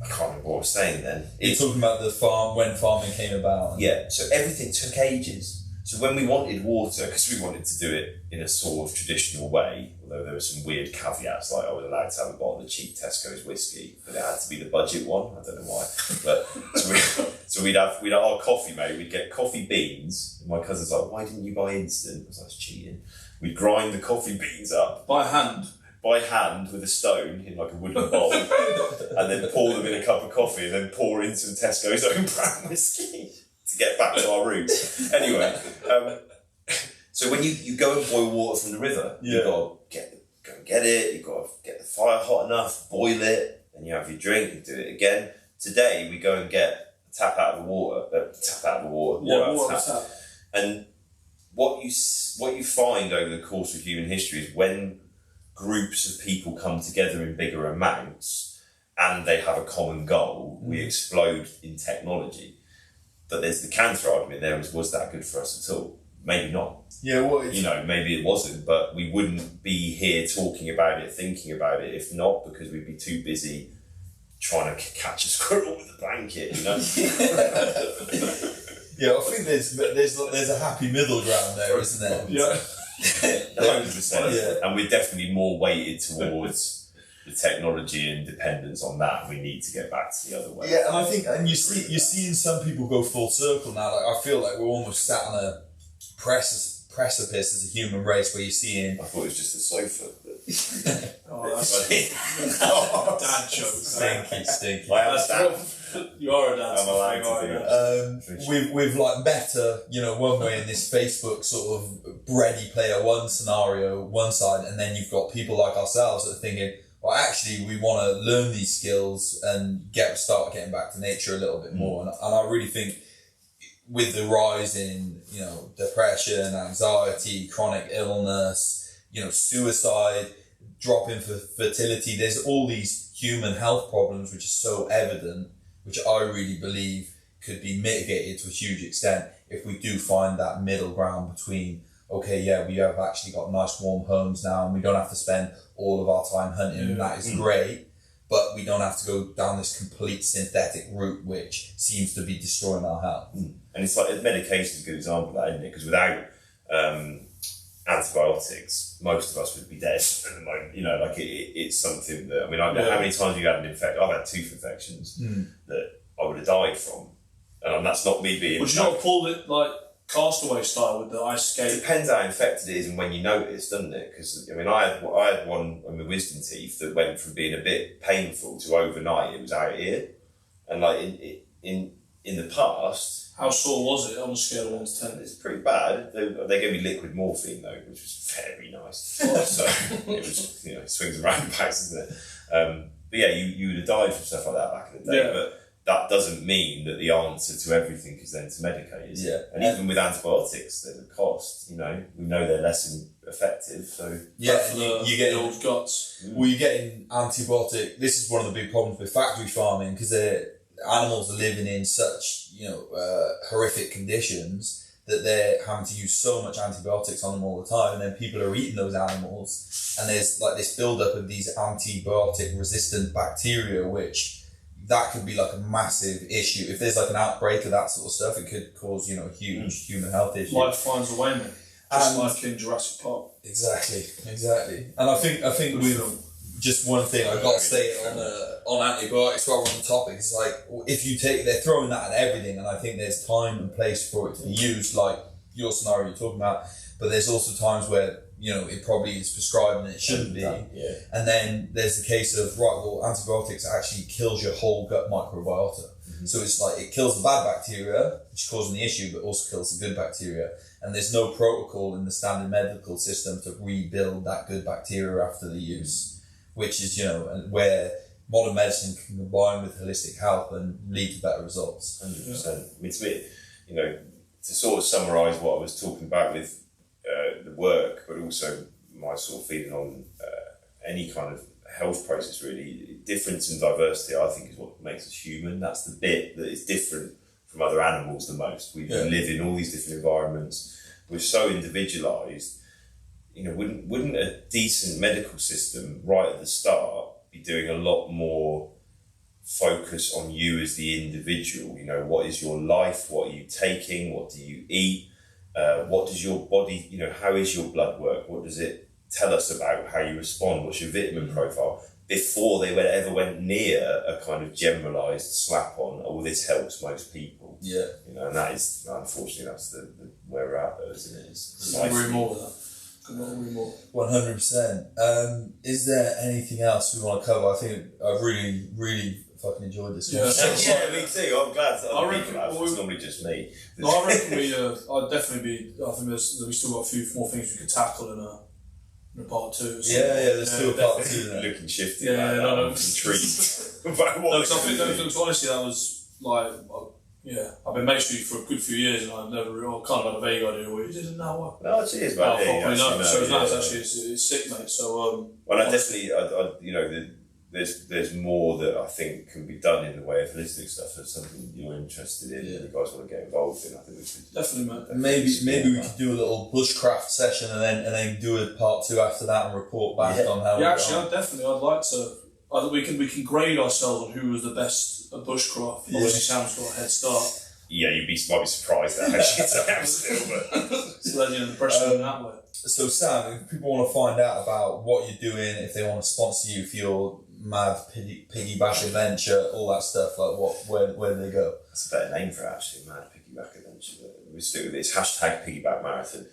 I can't remember what I was saying then. You're talking about the farm, when farming came about. Yeah, so everything took ages. So when we wanted water, because we wanted to do it in a sort of traditional way, although there were some weird caveats, like I was allowed to have a bottle of cheap Tesco's whiskey, but it had to be the budget one. I don't know why. But so we'd have our coffee, mate. We'd get coffee beans. And my cousin's like, "Why didn't you buy instant?" I was like, "That's cheating." We'd grind the coffee beans up By hand with a stone in like a wooden bowl, and then pour them in a cup of coffee, and then pour in some Tesco's own brown whiskey to get back to our roots. Anyway, so when you go and boil water from the river, you've got to go and get it. You've got to get the fire hot enough, boil it, and you have your drink and do it again. Today we go and get a tap out of the water, water out of the tap. And what you find over the course of human history is when groups of people come together in bigger amounts and they have a common goal, we explode in technology. But there's the counter argument there was that good for us at all? Maybe not. Yeah, well, maybe it wasn't, but we wouldn't be here talking about it, thinking about it, if not, because we'd be too busy trying to catch a squirrel with a blanket, Yeah, I think there's a happy middle ground there, isn't there? Yeah. 100%. Yeah. And we're definitely more weighted towards the technology and dependence on that. We need to get back to the other way. Yeah, and I think, and you're seeing some people go full circle now. Like, I feel like we're almost sat on a precipice as a human race, where you're seeing. I thought it was just a sofa. Oh, that's dad jokes. Stinky. I understand. You are a dad. I'm allowed to do it. We've like Meta, one way in this Facebook sort of Ready Player One scenario, one side, and then you've got people like ourselves that are thinking, well, actually, we want to learn these skills and start getting back to nature a little bit more. And I really think with the rise in, depression, anxiety, chronic illness, suicide, drop in fertility, there's all these human health problems which are so evident, which I really believe could be mitigated to a huge extent if we do find that middle ground between, okay, yeah, we have actually got nice warm homes now and we don't have to spend all of our time hunting, and that is great, but we don't have to go down this complete synthetic route which seems to be destroying our health. And it's like medication is a good example of that, isn't it? Because without antibiotics, most of us would be dead at the moment. It's something that, how many times have you had an infection? I've had tooth infections that I would have died from. And that's not me being... Would you not pull it like Castaway style with the ice skate? It depends how infected it is and when you notice, doesn't it? Because, I had one on my wisdom teeth that went from being a bit painful to overnight it was out here. And in the past... How sore was it on a scale of 1 to 10? It's pretty bad. They gave me liquid morphine though, which was very nice. So it was, swings and roundabouts, isn't it? But yeah, you would have died from stuff like that back in the day. Yeah. But that doesn't mean that the answer to everything is then to medicate, is it? And even with antibiotics, there's a cost. We know they're less effective. So you get old guts. Well, you're getting antibiotic. This is one of the big problems with factory farming, because animals are living in such horrific conditions that they're having to use so much antibiotics on them all the time, and then people are eating those animals, and there's like this build-up of these antibiotic resistant bacteria, which that could be like a massive issue. If there's like an outbreak of that sort of stuff, it could cause huge human health issues. Life finds a way, man. Just like in Jurassic Park. Exactly. And I think with just one thing I got to say on antibiotics while we're on the topic is like, if they're throwing that at everything, and I think there's time and place for it to be used, like your scenario you're talking about, but there's also times where it probably is prescribed and it shouldn't be. Yeah. And then there's the case of, antibiotics actually kills your whole gut microbiota. So it's like it kills the bad bacteria, which is causing the issue, but also kills the good bacteria. And there's no protocol in the standard medical system to rebuild that good bacteria after the use, which is, where modern medicine can combine with holistic health and lead to better results. 100%. sort of summarise what I was talking about with the work, but also my sort of feeling on any kind of health process, really, difference and diversity, I think, is what makes us human. That's the bit that is different from other animals the most. We live in all these different environments. We're so individualised. Wouldn't a decent medical system right at the start be doing a lot more focus on you as the individual? What is your life? What are you taking? What do you eat? What does your body, how is your blood work? What does it tell us about how you respond? What's your vitamin profile? Before they ever went near a kind of generalised slap on, this helps most people. Yeah. And that is, unfortunately, that's the where we're at, isn't it? Couldn't agree more with that. Could not agree more. 100%. Is there anything else we want to cover? I think I've really, really fucking enjoyed this conversation. Yeah, me too. I'm glad that other people have. It's we- normally just me. No, I reckon I'd definitely be. I think we still got a few more things we could tackle in a part two. So, There's still a part two there. Looking shifty. Yeah, I'm intrigued about what. No, 'cause I think honestly that was like, I've been mates with you for a good few years, and I've never kind of had a vague idea what you did, and now No, cheers, man. It's sick, mate. So well, I definitely, there's more that I think can be done in the way of holistic stuff. That's something you're interested in, and you guys want to get involved in. I think we should definitely, mate. And maybe we could do a little bushcraft session and then do a part two after that and report back on how. Yeah, actually, I'd like to. We can grade ourselves on who was the best at bushcraft. Obviously, Sam's got a head start. Yeah, might be surprised at how shit I am still, but so then the pressure in that way. So Sam, if people want to find out about what you're doing, if they want to sponsor you for your mad piggyback adventure, all that stuff, like where do they go? That's a better name for it, actually, mad piggyback adventure. We stick with this hashtag Piggyback Marathon.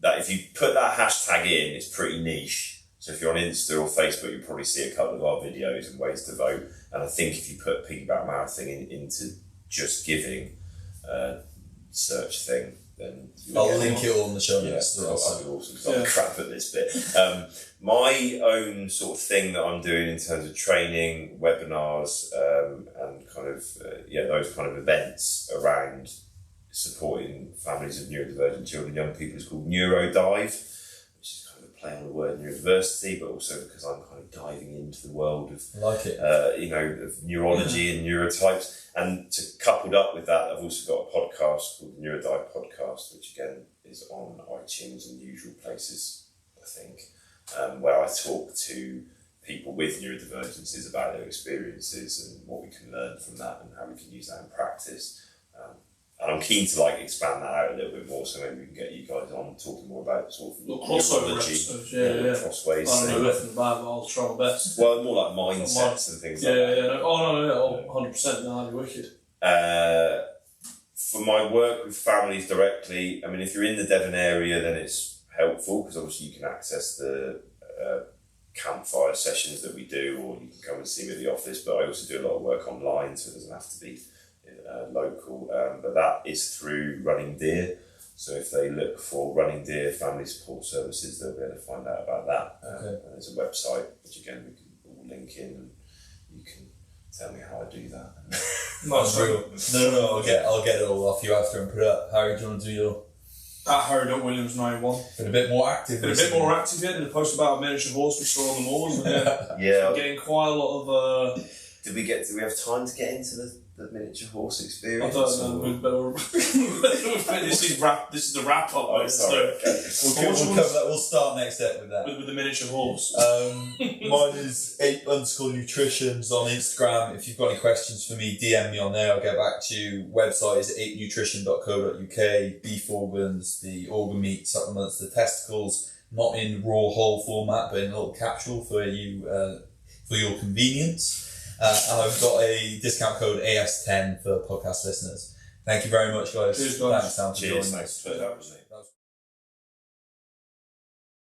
That if you put that hashtag in, it's pretty niche. So if you're on Insta or Facebook, you'll probably see a couple of our videos and ways to vote. And I think if you put Piggyback Marathon into just giving search thing, then I'll link it all in the show notes. That'd be awesome, because I'm crap at this bit. My own sort of thing that I'm doing in terms of training, webinars, and kind of those kind of events around supporting families of neurodivergent children, young people, is called Neuro-Dive, which is kind of a play on the word Neuro-Diversity, but also because I'm kind of diving into the world of of neurology and neurotypes. And coupled up with that, I've also got a podcast called the Neuro-Dive Podcast, which again is on iTunes and usual places, I think, where I talk to people with neurodivergencies about their experiences and what we can learn from that and how we can use that in practice. And I'm keen to expand that out a little bit more, so maybe we can get you guys on talking more about sort of crossover episodes, crossways. I don't know nothing about it, but I'll try my best. Well, more like mindsets and things like that. 100%. No, that'd be wicked. For my work with families directly, I mean, if you're in the Devon area, then it's helpful because obviously you can access the campfire sessions that we do, or you can come and see me at the office. But I also do a lot of work online, so it doesn't have to be local, but that is through Running Deer. So if they look for Running Deer Family Support Services, they'll be able to find out about that. And there's a website which again we can all link in, and you can tell me how I do that. No, I'll get it all off you after and put it up. Harry, do you want to do your? At Harry.Williams91. Been a bit more active. Been a bit more active yet. Did a post about a miniature horse we saw on the moors. Yeah. Getting quite a lot of. Do we have time to get into the miniature horse experience? I don't know. This is the wrap up. Oh, sorry. We'll cover that. We'll start next step with that. With the miniature horse. Mine is 8_nutritions on Instagram. If you've got any questions for me, DM me on there. I'll get back to you. Website is 8nutrition.co.uk. Beef organs, the organ meat supplements, the testicles, not in raw whole format, but in a little capsule for you for your convenience. And I've got a discount code AS10 for podcast listeners. Thank you very much, guys. Cheers, guys. Thanks, Sam, for joining us. Cheers, thanks.